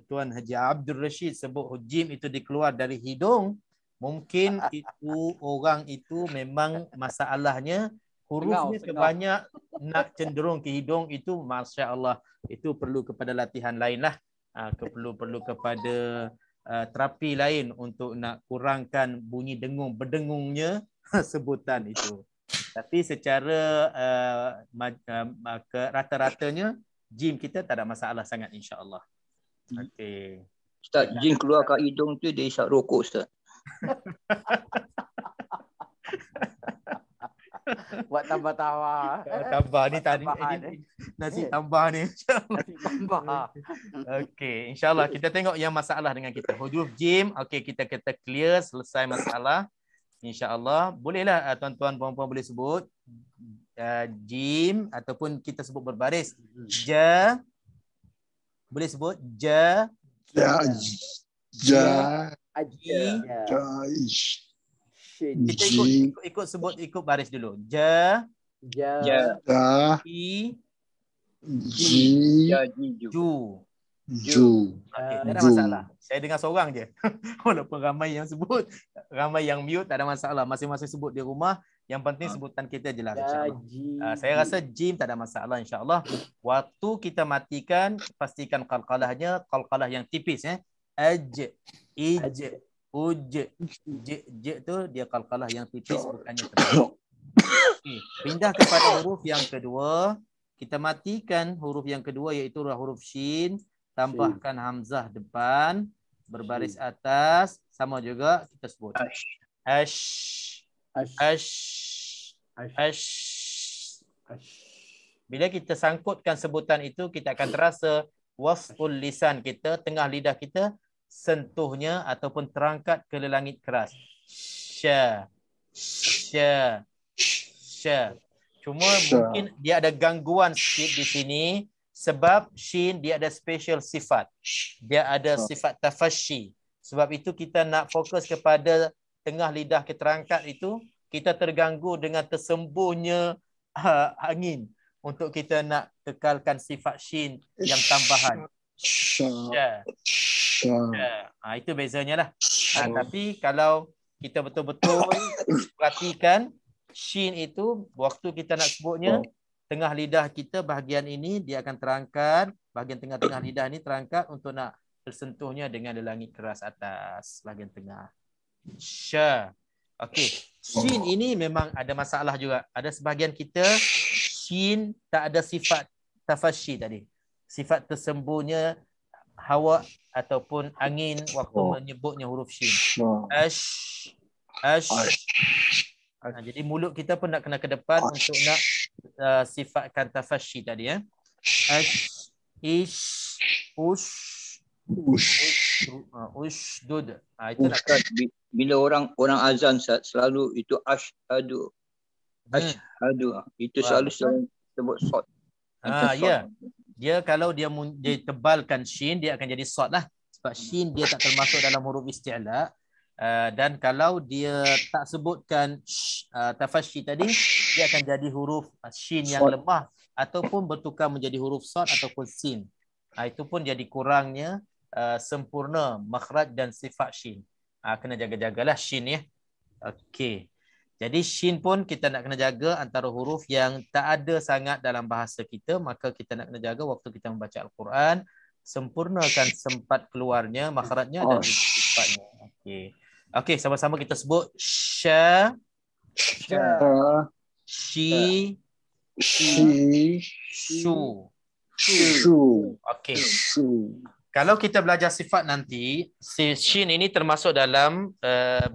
Tuan Haji Abdul Rashid sebut jim itu dikeluar dari hidung, mungkin itu orang itu memang masalahnya hurufnya sebanyak nak cenderung ke hidung itu, masya-Allah, itu perlu kepada latihan lain lah. Perlu kepada terapi lain untuk nak kurangkan bunyi dengung berdengungnya sebutan itu. Tapi secara rata-ratanya jim kita tak ada masalah sangat insya-Allah. Okey. Ustaz, jin keluar kat hidung tu dia isap rokok Ustaz. Buat tambah-tambah. Tambah ni tadi ini nasi tambah ni. Nasi tambah. Okey, insya-Allah kita tengok yang masalah dengan kita. Huruf jim, okey kita clear, selesai masalah. InsyaAllah. Bolehlah tuan-tuan puan-puan boleh sebut jim ataupun kita sebut berbaris. Ja. Boleh sebut ja. Kita ikut sebut ikut baris dulu. Ja. Ju. Okey, tak ada masalah. Saya dengar seorang je. Walaupun ramai yang sebut, ramai yang mute, tak ada masalah. Masing-masing sebut di rumah. Yang penting sebutan kita jelas insya-Allah. Saya rasa jim tak ada masalah insya-Allah. Waktu kita matikan, pastikan qalqalahnya qalqalah yang tipis aj, ij, uj, j tu dia qalqalah yang tipis bukannya tebal. Okay. Pindah kepada huruf yang kedua. Kita matikan huruf yang kedua iaitu huruf shin. Tambahkan hamzah depan, berbaris atas, sama juga kita sebut. Bila kita sangkutkan sebutan itu, kita akan terasa wasful lisan kita, tengah lidah kita, sentuhnya ataupun terangkat ke langit keras. Sya. Cuma mungkin dia ada gangguan sikit di sini. Sebab shin dia ada special sifat. Dia ada sifat tafashi. Sebab itu kita nak fokus kepada tengah lidah kita terangkat itu, kita terganggu dengan tersembunyinya angin untuk kita nak kekalkan sifat shin yang tambahan. Itu bezanya lah. Tapi kalau kita betul-betul perhatikan shin itu, waktu kita nak sebutnya, tengah lidah kita bahagian ini dia akan terangkat, bahagian tengah-tengah lidah ini terangkat untuk nak tersentuhnya dengan langit keras atas bahagian tengah. Sya. Okey. Shin ini memang ada masalah juga. Ada sebahagian kita shin tak ada sifat tafashi tadi. Sifat tersembunyinya hawa ataupun angin waktu menyebutnya huruf shin. Jadi mulut kita pun nak kena ke depan untuk nak sifatkan tafashi tadi ushdud. Itu Ustaz, bila orang azan selalu itu ashhadu. Itu selalu sebut short. Ya. Dia kalau dia tebalkan shin, dia akan jadi short lah. Sebab shin dia tak termasuk dalam huruf isti'la. Dan kalau dia tak sebutkan tafashi tadi, dia akan jadi huruf shin yang lemah ataupun bertukar menjadi huruf sad ataupun sin. Itu pun jadi kurangnya sempurna makhraj dan sifat shin. Kena jaga-jagalah shin ya. Okey. Jadi shin pun kita nak kena jaga antara huruf yang tak ada sangat dalam bahasa kita, maka kita nak kena jaga waktu kita membaca Al-Quran, sempurnakan sempat keluarnya makhrajnya dan sifatnya. Okey. Okey, sama-sama kita sebut sya, shi, shu. Okey. Kalau kita belajar sifat nanti, shin ini termasuk dalam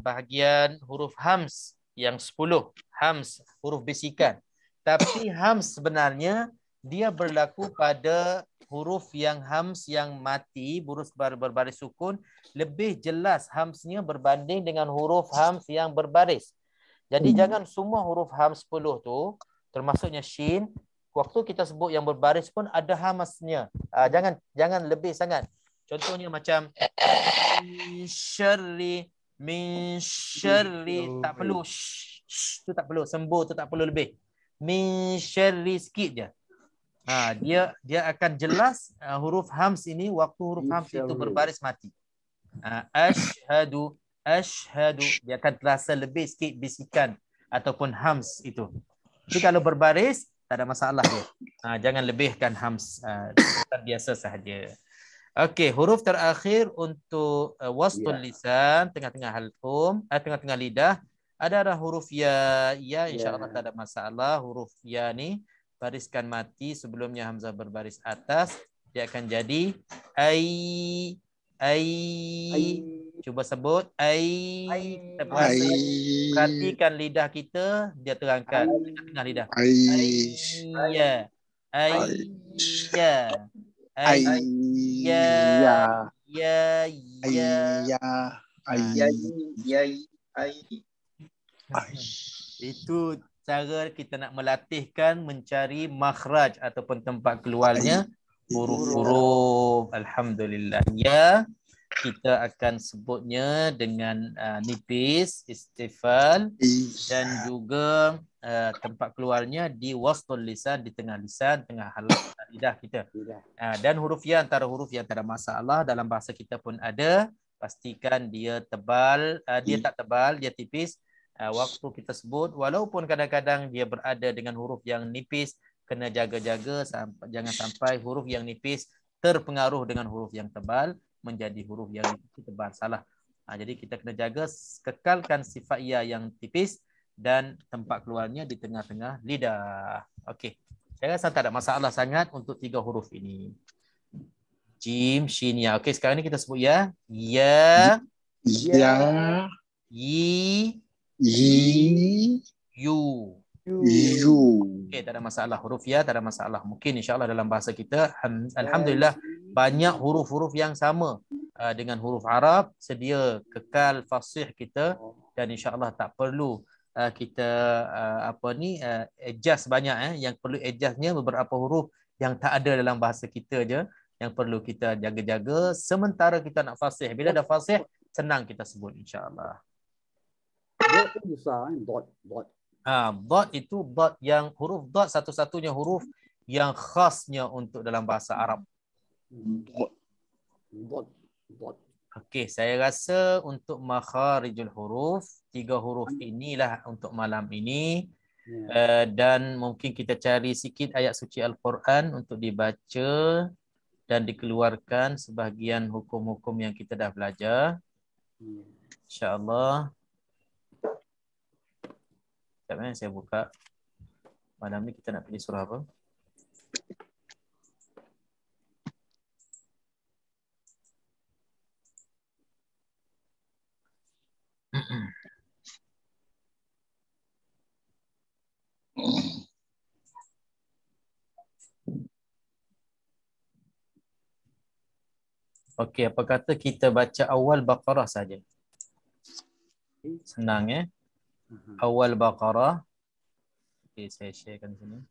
bahagian huruf hams yang 10. Hams, huruf bisikan. Tapi hams sebenarnya dia berlaku pada huruf yang hams yang mati, huruf berbaris sukun, lebih jelas hamsnya berbanding dengan huruf hams yang berbaris. Jadi jangan semua huruf hams 10 tu, termasuknya shin, waktu kita sebut yang berbaris pun ada hamasnya. Jangan lebih sangat. Contohnya macam min syarri, tak perlu sh tu tak perlu, sembuh tu tak perlu lebih. Min syarri sikit je. Dia akan jelas huruf hams ini waktu huruf hams itu berbaris mati. Ashhadu, ashhadu, dia akan terasa lebih sikit bisikan ataupun hams itu. Jadi kalau berbaris tak ada masalah dia. Jangan lebihkan hams, biasa sahaja. Okey, huruf terakhir untuk wastul lisan, tengah-tengah halqum, tengah-tengah lidah adalah huruf ya. Ya, insya-Allah tak ada masalah. Huruf ya ni bariskan mati sebelumnya hamzah berbaris atas, dia akan jadi ai. Cuba sebut ai. Perhatikan lidah kita, dia terangkan tengah lidah. Ya. Ya. Itu cara kita nak melatihkan mencari makhraj ataupun tempat keluarnya huruf-huruf. Alhamdulillah. Ya, kita akan sebutnya dengan nipis, istifal, dan juga tempat keluarnya di wastul lisan, di tengah lisan, tengah lidah kita. Dan huruf ya antara huruf yang tak ada masalah dalam bahasa kita pun ada. Pastikan dia tebal, dia tak tebal, dia tipis. Waktu kita sebut, walaupun kadang-kadang dia berada dengan huruf yang nipis, kena jaga-jaga jangan sampai huruf yang nipis terpengaruh dengan huruf yang tebal menjadi huruf yang tebal, salah. Jadi kita kena jaga, kekalkan sifat ya yang tipis dan tempat keluarnya di tengah-tengah lidah. Okey, saya rasa tak ada masalah sangat untuk 3 huruf ini. Jim, shin, ya. Okey, sekarang ni kita sebut ya. Ya. Yi. You. Okey, tak ada masalah. Huruf ya tak ada masalah. Mungkin insya-Allah dalam bahasa kita alhamdulillah banyak huruf-huruf yang sama dengan huruf Arab, sedia kekal fasih kita, dan insya-Allah tak perlu kita adjust banyak. Yang perlu adjustnya beberapa huruf yang tak ada dalam bahasa kita je yang perlu kita jaga-jaga sementara kita nak fasih. Bila dah fasih, senang kita sebut insya-Allah. Dot tu besar, dot. Dot itu dot yang huruf dot satu-satunya huruf yang khasnya untuk dalam bahasa Arab. Dot. Okey, saya rasa untuk makharijul huruf 3 huruf inilah untuk malam ini. Dan mungkin kita cari sikit ayat suci Al-Quran untuk dibaca dan dikeluarkan sebahagian hukum-hukum yang kita dah belajar. InsyaAllah. Sekejap saya buka. Malam ni kita nak pilih surah apa? Okey, apa kata kita baca awal Baqarah saja? Senang Awal Baqarah. Okey, saya sharekan sini.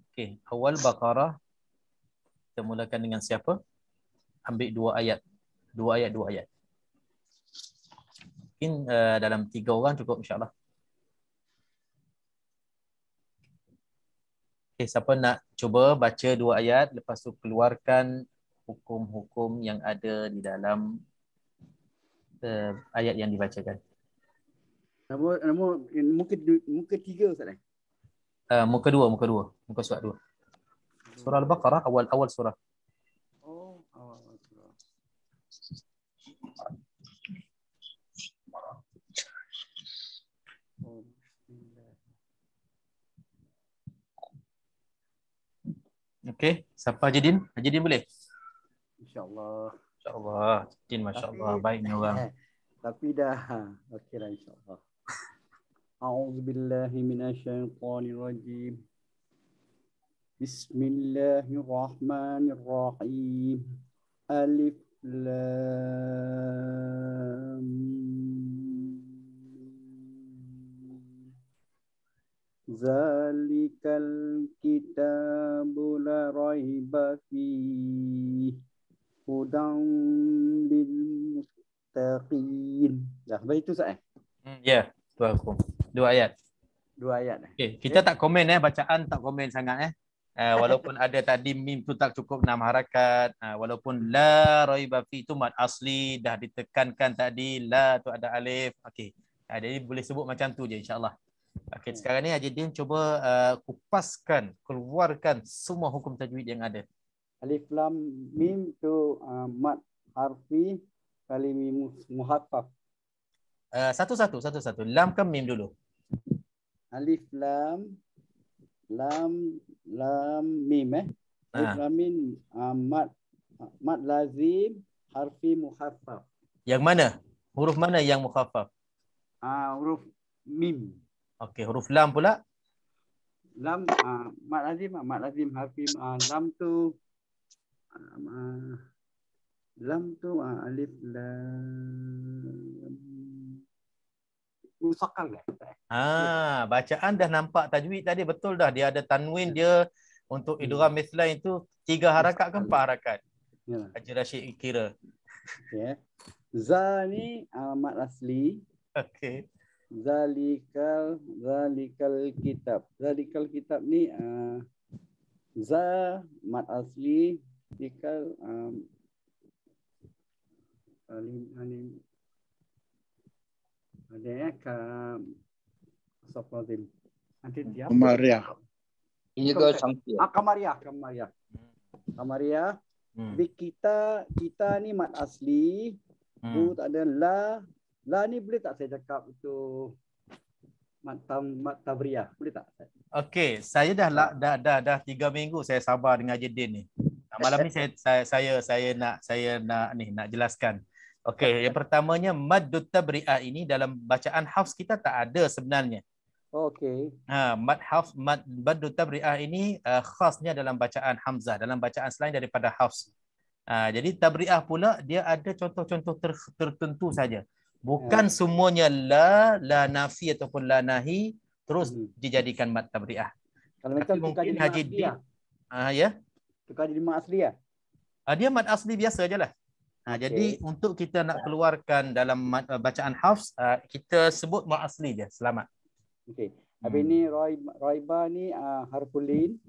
Okey, awal Baqarah. Kita mulakan dengan siapa? Ambil 2 ayat. 2 ayat. Mungkin dalam 3 orang cukup insya-Allah. Okey, siapa nak cuba baca 2 ayat, lepas tu keluarkan hukum-hukum yang ada di dalam ayat yang dibacakan. Muka 3 Ustaz. Muka 2, muka surat 2. Surah Al-Baqarah awal surah. Awal surah. Okey, siapa Haji Din? Haji Din boleh? InsyaAllah. Din masya-Allah baiknya orang. Tapi dah okeylah insya-Allah. A'udzubillahi minasyaitonirrajim. Bismillahirrahmanirrahim. Alif lam Zalikal kitabu la raiba fihi hudan lil muttaqin. Dah sampai itu Ustaz Ya, tu aku. 2 ayat. 2 ayat. Okay, kita tak komen bacaan tak komen sangat walaupun ada tadi mim tu tak cukup 6 harakat, walaupun la raiba fi tu mad asli dah ditekankan tadi, la tu ada alif. Okey. Jadi boleh sebut macam tu je insya-Allah. Okey, sekarang ni Haji cuba kupaskan, keluarkan semua hukum tajwid yang ada. Alif lam mim tu mad harfi kalimi muhaffaf. Satu-satu. Lam ke mim dulu? Alif lam mim Alif lam mim mad lazim harfi muhaffaf. Yang mana? Huruf mana yang mukhaffaf? Huruf mim. Okey, huruf lam pula? Lam mad lazim harfi lam tu alif lam musakal kan? Bacaan dah nampak tajwid tadi betul dah. Dia ada tanwin dia untuk idgham mithlain itu 3 harakat ke 4 harakat? Ya. Haji Rashid kira. Okay. Za ni mad asli. Okey. Zalikal kitab. Zalikal kitab ni za mad asli dikal alim ada Safadil. Nanti dia Kamaria. Ini ke sampai. Kamaria. Kita ni mad asli. Bu tak ada la ni boleh tak saya cakap itu mad tabriyah, boleh tak? Okey, saya dah 3 minggu saya sabar dengan Jedin ni. Malam ni saya nak jelaskan. Okey, yang pertamanya maddut tabri'ah ini dalam bacaan hafs kita tak ada sebenarnya. Okey. Maddut tabri'ah ini khasnya dalam bacaan hamzah, dalam bacaan selain daripada hafs. Jadi tabri'ah pula dia ada contoh-contoh tertentu saja. Bukan semuanya la nafi ataupun la nahi terus dijadikan mad tabri'ah. Kalau macam mungkin Haji Din ya. Tukar jadi mad asli ya? Dia mad asli biasa ajalah. Jadi untuk kita nak keluarkan dalam bacaan hafs, kita sebut mad asli je. Selamat. Okey. Habis ni raiba ni harful lin.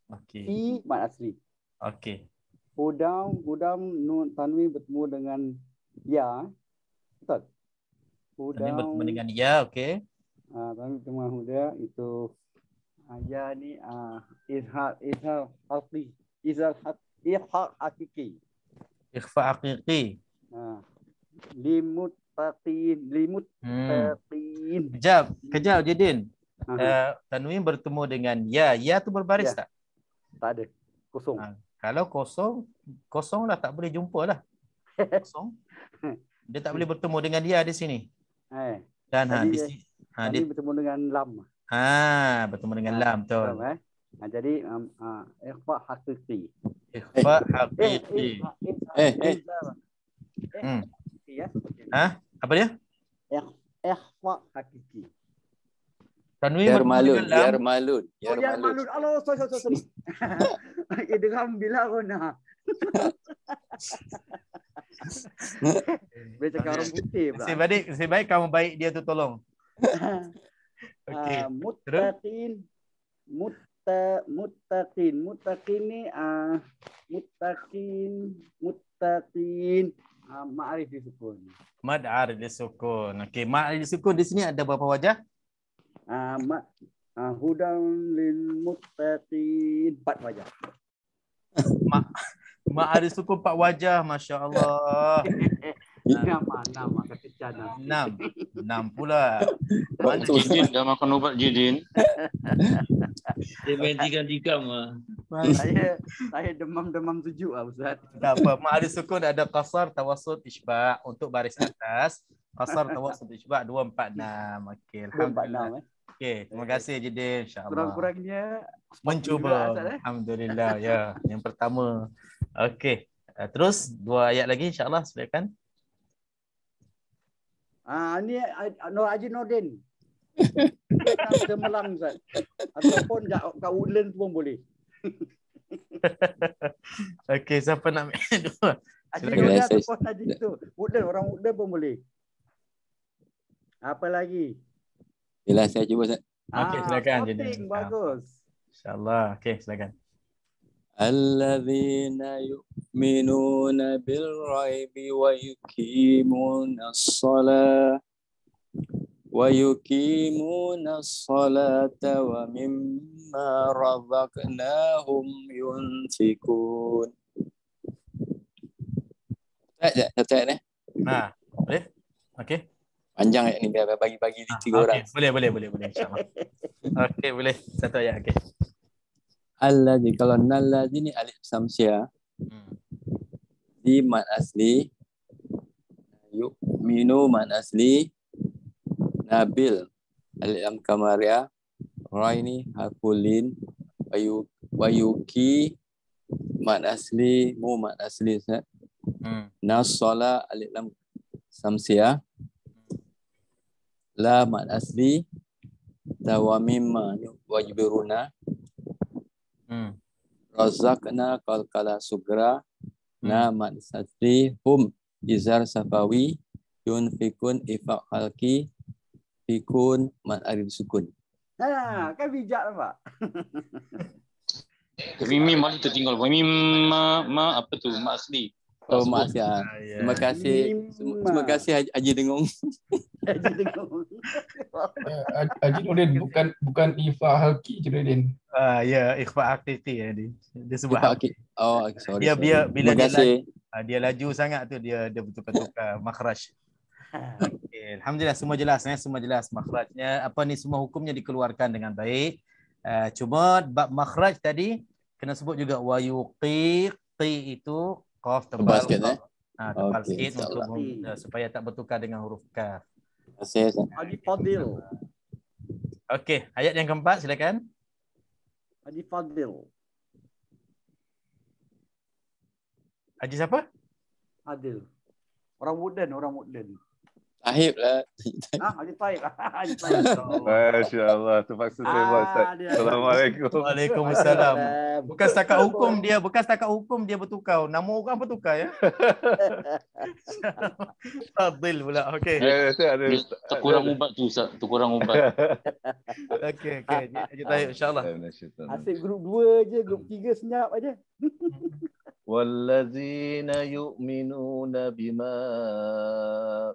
Okey. I mad asli. Okey. Hudam nun tanwin bertemu dengan ya. Betul. Tanwin bertemu dengan ya, okey. Tanwin bertemu dengan huda itu ya ni izhar harfi. Izhar hakiki. Ikhfa haqiqi. Limuttaqin. Kejap Jedin. Tanwin bertemu dengan ya. Ya tu berbaris tak? Tak ada. Kosong. Kalau kosong lah tak boleh jumpa lah. Kosong. Dia tak boleh bertemu dengan dia di sini. Dan di sini dia bertemu dengan lam. Bertemu dengan lam betul. Jadi ikhfa haqiqi. Ikhfa haqiqi. Apa dia? Ikhfa haqiqi. Tanwin Yarmalun. Yarmalun. Allah, sorry. Idgham bila guna. Boleh cakap orang putih pula. Sebaik kamu baik dia tu tolong. Okey. Muttaqin ni muttaqin ma'arif disukun. Ma'arif disukun. Okey, ma'arif disukun di sini ada berapa wajah? Hudan lil muttaqin 4 wajah. Ma'arif disukun 4 wajah, masya-Allah. 6 pula. Mana Jidin dah makan ubat Jidin? Dia main tikam Saya demam tujuk Ustaz. Tak apa, ma'arif sukun ada qasar, tawassut, isba' untuk baris atas. Qasar, tawassut, isba' 2 4 6. Okey, alhamdulillah. Okey, terima kasih Jidin, insya-Allah. Kurang-kurangnya mencuba. Alhamdulillah ya. Yang pertama. Okey. Terus 2 ayat lagi insya-Allah silakan. Ni Nur Haji Nordin. Semalam Ustaz. Ataupun kat Woodland pun boleh. Okey, siapa nak main dua? Haji Silakan. Nurul ataupun Haji itu. Woodland, orang Woodland pun boleh. Apa lagi? Yelah, saya cuba Ustaz. Okey, silakan. Jadi, Voting, bagus. InsyaAllah. Okey, silakan. Alladzina yu'minuna bil ghaibi wa yuqimuna as-salata wa mimma razaqnahum yunfikun. Tak ni. Boleh? Okey. Panjang ayat ni, biar bagi-bagi di 3 orang. Boleh insya-Allah. Okey, boleh. Satu ayat, okey. Alladzi, kalau nalladzi ni alif samsia. Di mad asli, yu'minu mad asli, nabil alif lam kamaria, ra ini harfulin, wayuki mad asli, mu mad asli Ustaz. Nasala alif lam samsia, la mad asli, tawamimma wajibiruna, razaqna qalqala sugra, na mad asli, hum izar safawi, yunfikun ifaq halki, fikun mad arid sukun. Kan bijak nampak. Mimi masih tertinggal. Mimi apa tu? Ma asli. Oh, maaf ya. Terima kasih. Terima kasih Haji Dengung. Haji Dengung. Haji Nurdin bukan Ifa Halki Nurdin. Ya, ikhfa aktiviti ya dia sebut. Oh, sorry. Dia bila terima kasih. Dia laju sangat tu dia bertukar-tukar makhraj. Okay. Alhamdulillah semua jelas semua jelas makhrajnya apa ni, semua hukumnya dikeluarkan dengan baik. Cuma bab makhraj tadi kena sebut juga wayuqi, itu qaf tebal. Tebal sikit untuk supaya tak bertukar dengan huruf kaf. Terima kasih. Haji Fadil. Okey, ayat yang keempat silakan. Haji Fadil. Haji siapa? Adil. Orang Woodland. Tahib lah. Haji Taib. Haji Taib. Masya-Allah, terpaksa saya buat Ustaz. Assalamualaikum. Waalaikumsalam. Bukan setakat hukum dia bertukar. Nama orang bertukar ya. Fadil pula. Okey. Terkurang ubat tu Ustaz, terkurang ubat. Okey. Haji Taib insya-Allah. Asyik grup 2 je, grup 3 senyap aja. والذين يؤمنون بما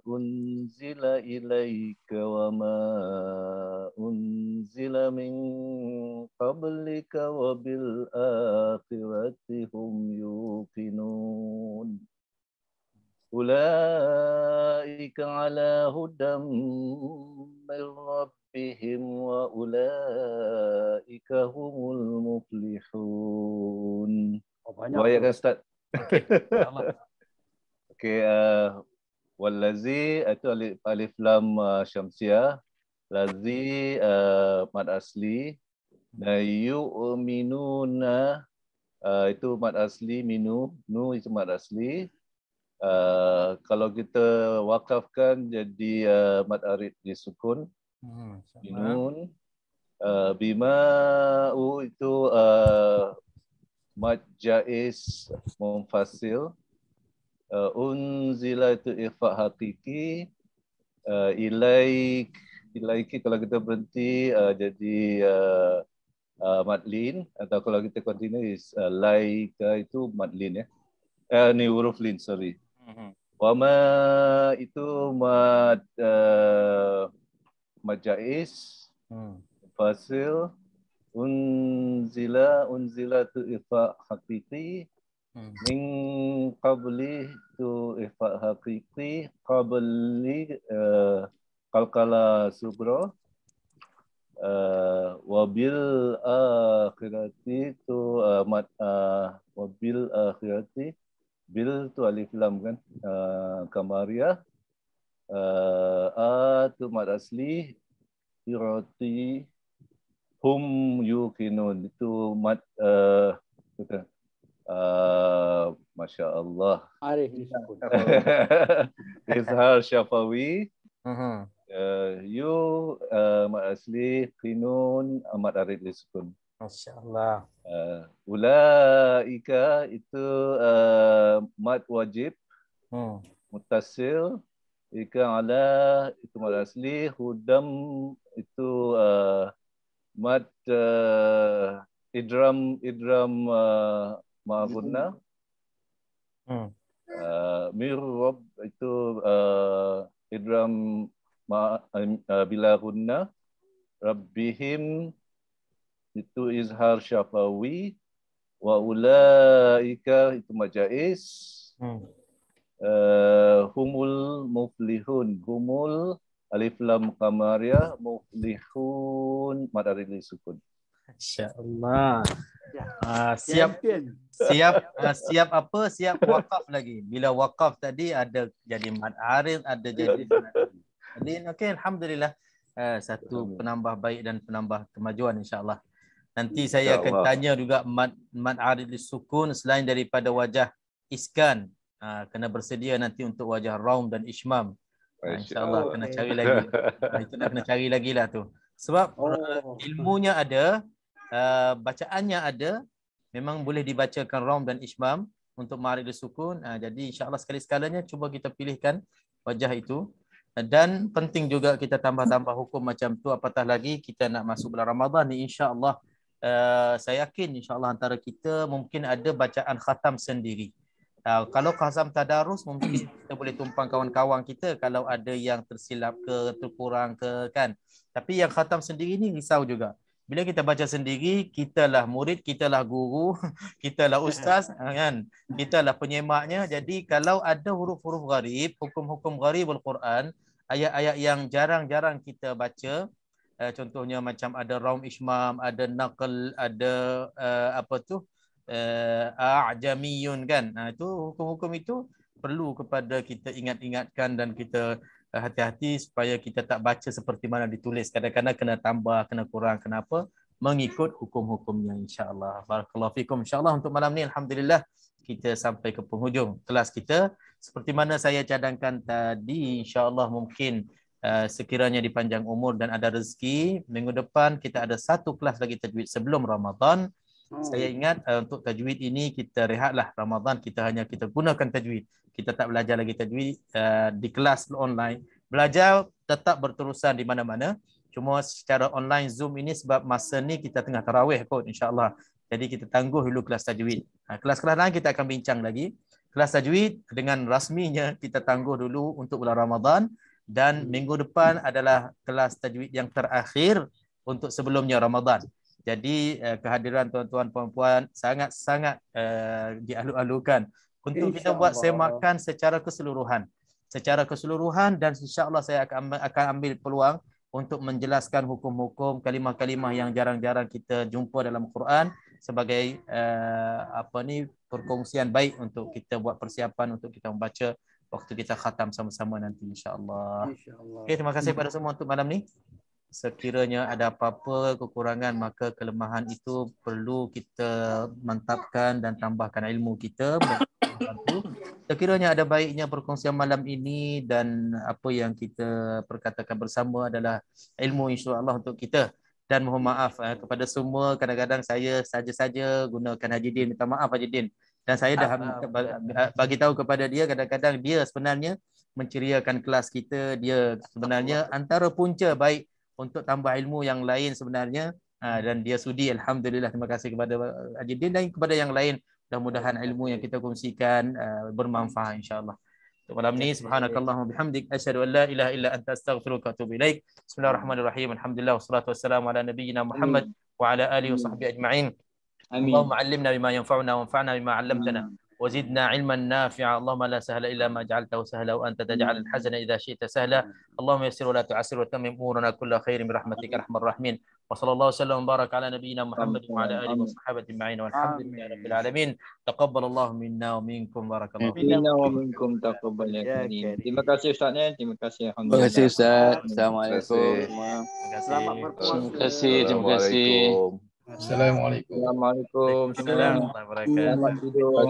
أنزل إليك وما أنزل من قبلك وبالآخرة هم يوقنون أولئك على هدى من ربهم وأولئك هم المفلحون. Banyak kan Ustaz? Okey, wallazi itu alif lam syamsiah, lazi mad asli, yu'minuna itu mad asli, nu itu mad asli. Kalau kita wakafkan jadi mad arid disukun, minun. Bima itu mad jaiz munfasil, unzila itu ikhfa hakiki, ilaiki kalau kita berhenti jadi madlin, atau kalau kita continue laika itu madlin ya. Ni huruf lin, sorry. Wama itu mad jaiz munfasil, unzila tu ifa hakiki, min qabli tu ifa hakiki, qabli qalqala subra, wabil akhirati tu wabil akhirati, bil tu alif lam kan, kamaria, tu mad asli, irati hum yuqinun itu mad masya-Allah. Izhar syafawi. Mad asli qinun mad arid disukun. Masya-Allah. Ulaika itu mad wajib, mutasil, ika ala itu mad asli, hudam itu mad idram ma'gunna. Mirrab itu idram bila gunna. Rabbihim itu izhar syafawi. Wa ulaika itu majais. Humul muflihun. Humul alif lam qamariyah muflihun mad arid sukun. Insya-Allah. Siap apa? Siap wakaf lagi. Bila wakaf tadi ada jadi mad arid, ada jadi okey, alhamdulillah. Satu penambah baik dan penambah kemajuan insya-Allah. Nanti saya akan tanya juga mad arid sukun selain daripada wajah iskan. Kena bersedia nanti untuk wajah raum dan ishmam. InsyaAllah kena cari lagi. Itu nak kena cari lagi lah tu. Sebab ilmunya ada, bacaannya ada, memang boleh dibacakan raum dan ishmam untuk ma'arid sukun. Jadi insyaAllah sekali-sekalanya cuba kita pilihkan wajah itu. Dan penting juga kita tambah-tambah hukum macam tu, apatah lagi kita nak masuk bulan Ramadan ni insyaAllah. Saya yakin insyaAllah antara kita mungkin ada bacaan khatam sendiri. Kalau khatam tadarus mungkin kita boleh tumpang kawan-kawan kita kalau ada yang tersilap ke, terkurang ke kan. Tapi yang khatam sendiri ni risau juga. Bila kita baca sendiri, kitalah murid, kitalah guru, kitalah ustaz kan. Kitalah penyemaknya. Jadi kalau ada huruf-huruf gharib, hukum-hukum gharib Al-Quran, ayat-ayat yang jarang-jarang kita baca, contohnya macam ada raum ishmam, ada naql, ada a'jamiyun kan. Itu hukum-hukum itu perlu kepada kita ingat-ingatkan dan kita hati-hati supaya kita tak baca seperti mana ditulis. Kadang-kadang kena tambah, kena kurang, kenapa? Mengikut hukum-hukumnya insya-Allah. Barakallahu fikum. Insya-Allah untuk malam ni alhamdulillah kita sampai ke penghujung kelas kita. Seperti mana saya cadangkan tadi, insya-Allah mungkin sekiranya dipanjang umur dan ada rezeki, minggu depan kita ada satu kelas lagi tajwid sebelum Ramadan. Saya ingat untuk tajwid ini kita rehatlah Ramadan, kita gunakan tajwid. Kita tak belajar lagi tajwid di kelas online. Belajar tetap berterusan di mana-mana. Cuma secara online Zoom ini sebab masa ni kita tengah tarawih kot insya-Allah. Jadi kita tangguh dulu kelas tajwid. Kelas-kelas lain kita akan bincang lagi. Kelas tajwid dengan rasminya kita tangguh dulu untuk bulan Ramadan, dan minggu depan adalah kelas tajwid yang terakhir untuk sebelumnya Ramadan. Jadi kehadiran tuan-tuan puan-puan sangat-sangat dialu-alukan untuk kita buat semakan secara keseluruhan. Dan insya-Allah saya akan ambil peluang untuk menjelaskan hukum-hukum kalimah-kalimah yang jarang-jarang kita jumpa dalam Quran sebagai perkongsian baik untuk kita buat persiapan untuk kita membaca waktu kita khatam sama-sama nanti insya-Allah. Okey, terima kasih pada semua untuk malam ni. Sekiranya ada apa-apa kekurangan, maka kelemahan itu perlu kita mantapkan dan tambahkan ilmu kita. Sekiranya ada baiknya perkongsian malam ini dan apa yang kita perkatakan bersama adalah ilmu insya-Allah untuk kita. Dan mohon maaf kepada semua, kadang-kadang saya saja-saja gunakan Haji Din. Minta maaf Haji Din. Dan saya dah bagi tahu kepada dia, kadang-kadang dia sebenarnya menceriakan kelas kita. Dia sebenarnya antara punca baik untuk tambah ilmu yang lain sebenarnya, dan dia sudi. Alhamdulillah, terima kasih kepada Haji Din dan kepada yang lain. Mudah-mudahan ilmu yang kita kongsikan bermanfaat insya-Allah. Untuk malam ni subhanakallahumma bihamdik asyhadu an la ilaha illa anta astaghfiruka wa atubu ilaik. Bismillahirrahmanirrahim. Alhamdulillah wassalatu wassalamu ala nabiyyina Muhammad wa ala alihi wa sahbihi ajma'in. Allahumma 'allimna bima yanfa'una wanfa'na bima 'allamtana وزدنا علما نافعا. اللهم لا سهل الا ما جعلته سهلا وانت تجعل الحزن اذا شئت سهلا. اللهم يسر ولا تعسر وتمم امورنا كل خير برحمتك يا ارحم الراحمين. وصلى الله وسلم وبارك على نبينا محمد وعلى اله وصحبه اجمعين والحمد لله رب العالمين. تقبل الله منا ومنكم. بارك الله فيكم. Mina wa minkum taqabbal ya karim. Terima kasih Ustaz. Terima kasih. Terima kasih Ustaz. Assalamualaikum. Selamat berpuasa. Terima kasih. Assalamualaikum. Assalamualaikum. Warahmatullahi wabarakatuh. Selamat tidur.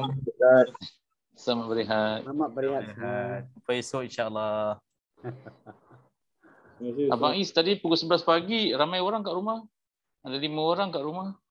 Selamat berehat. Selamat berehat. Sampai esok insya-Allah. Abang Is tadi pukul 11 pagi ramai orang kat rumah. Ada 5 orang kat rumah.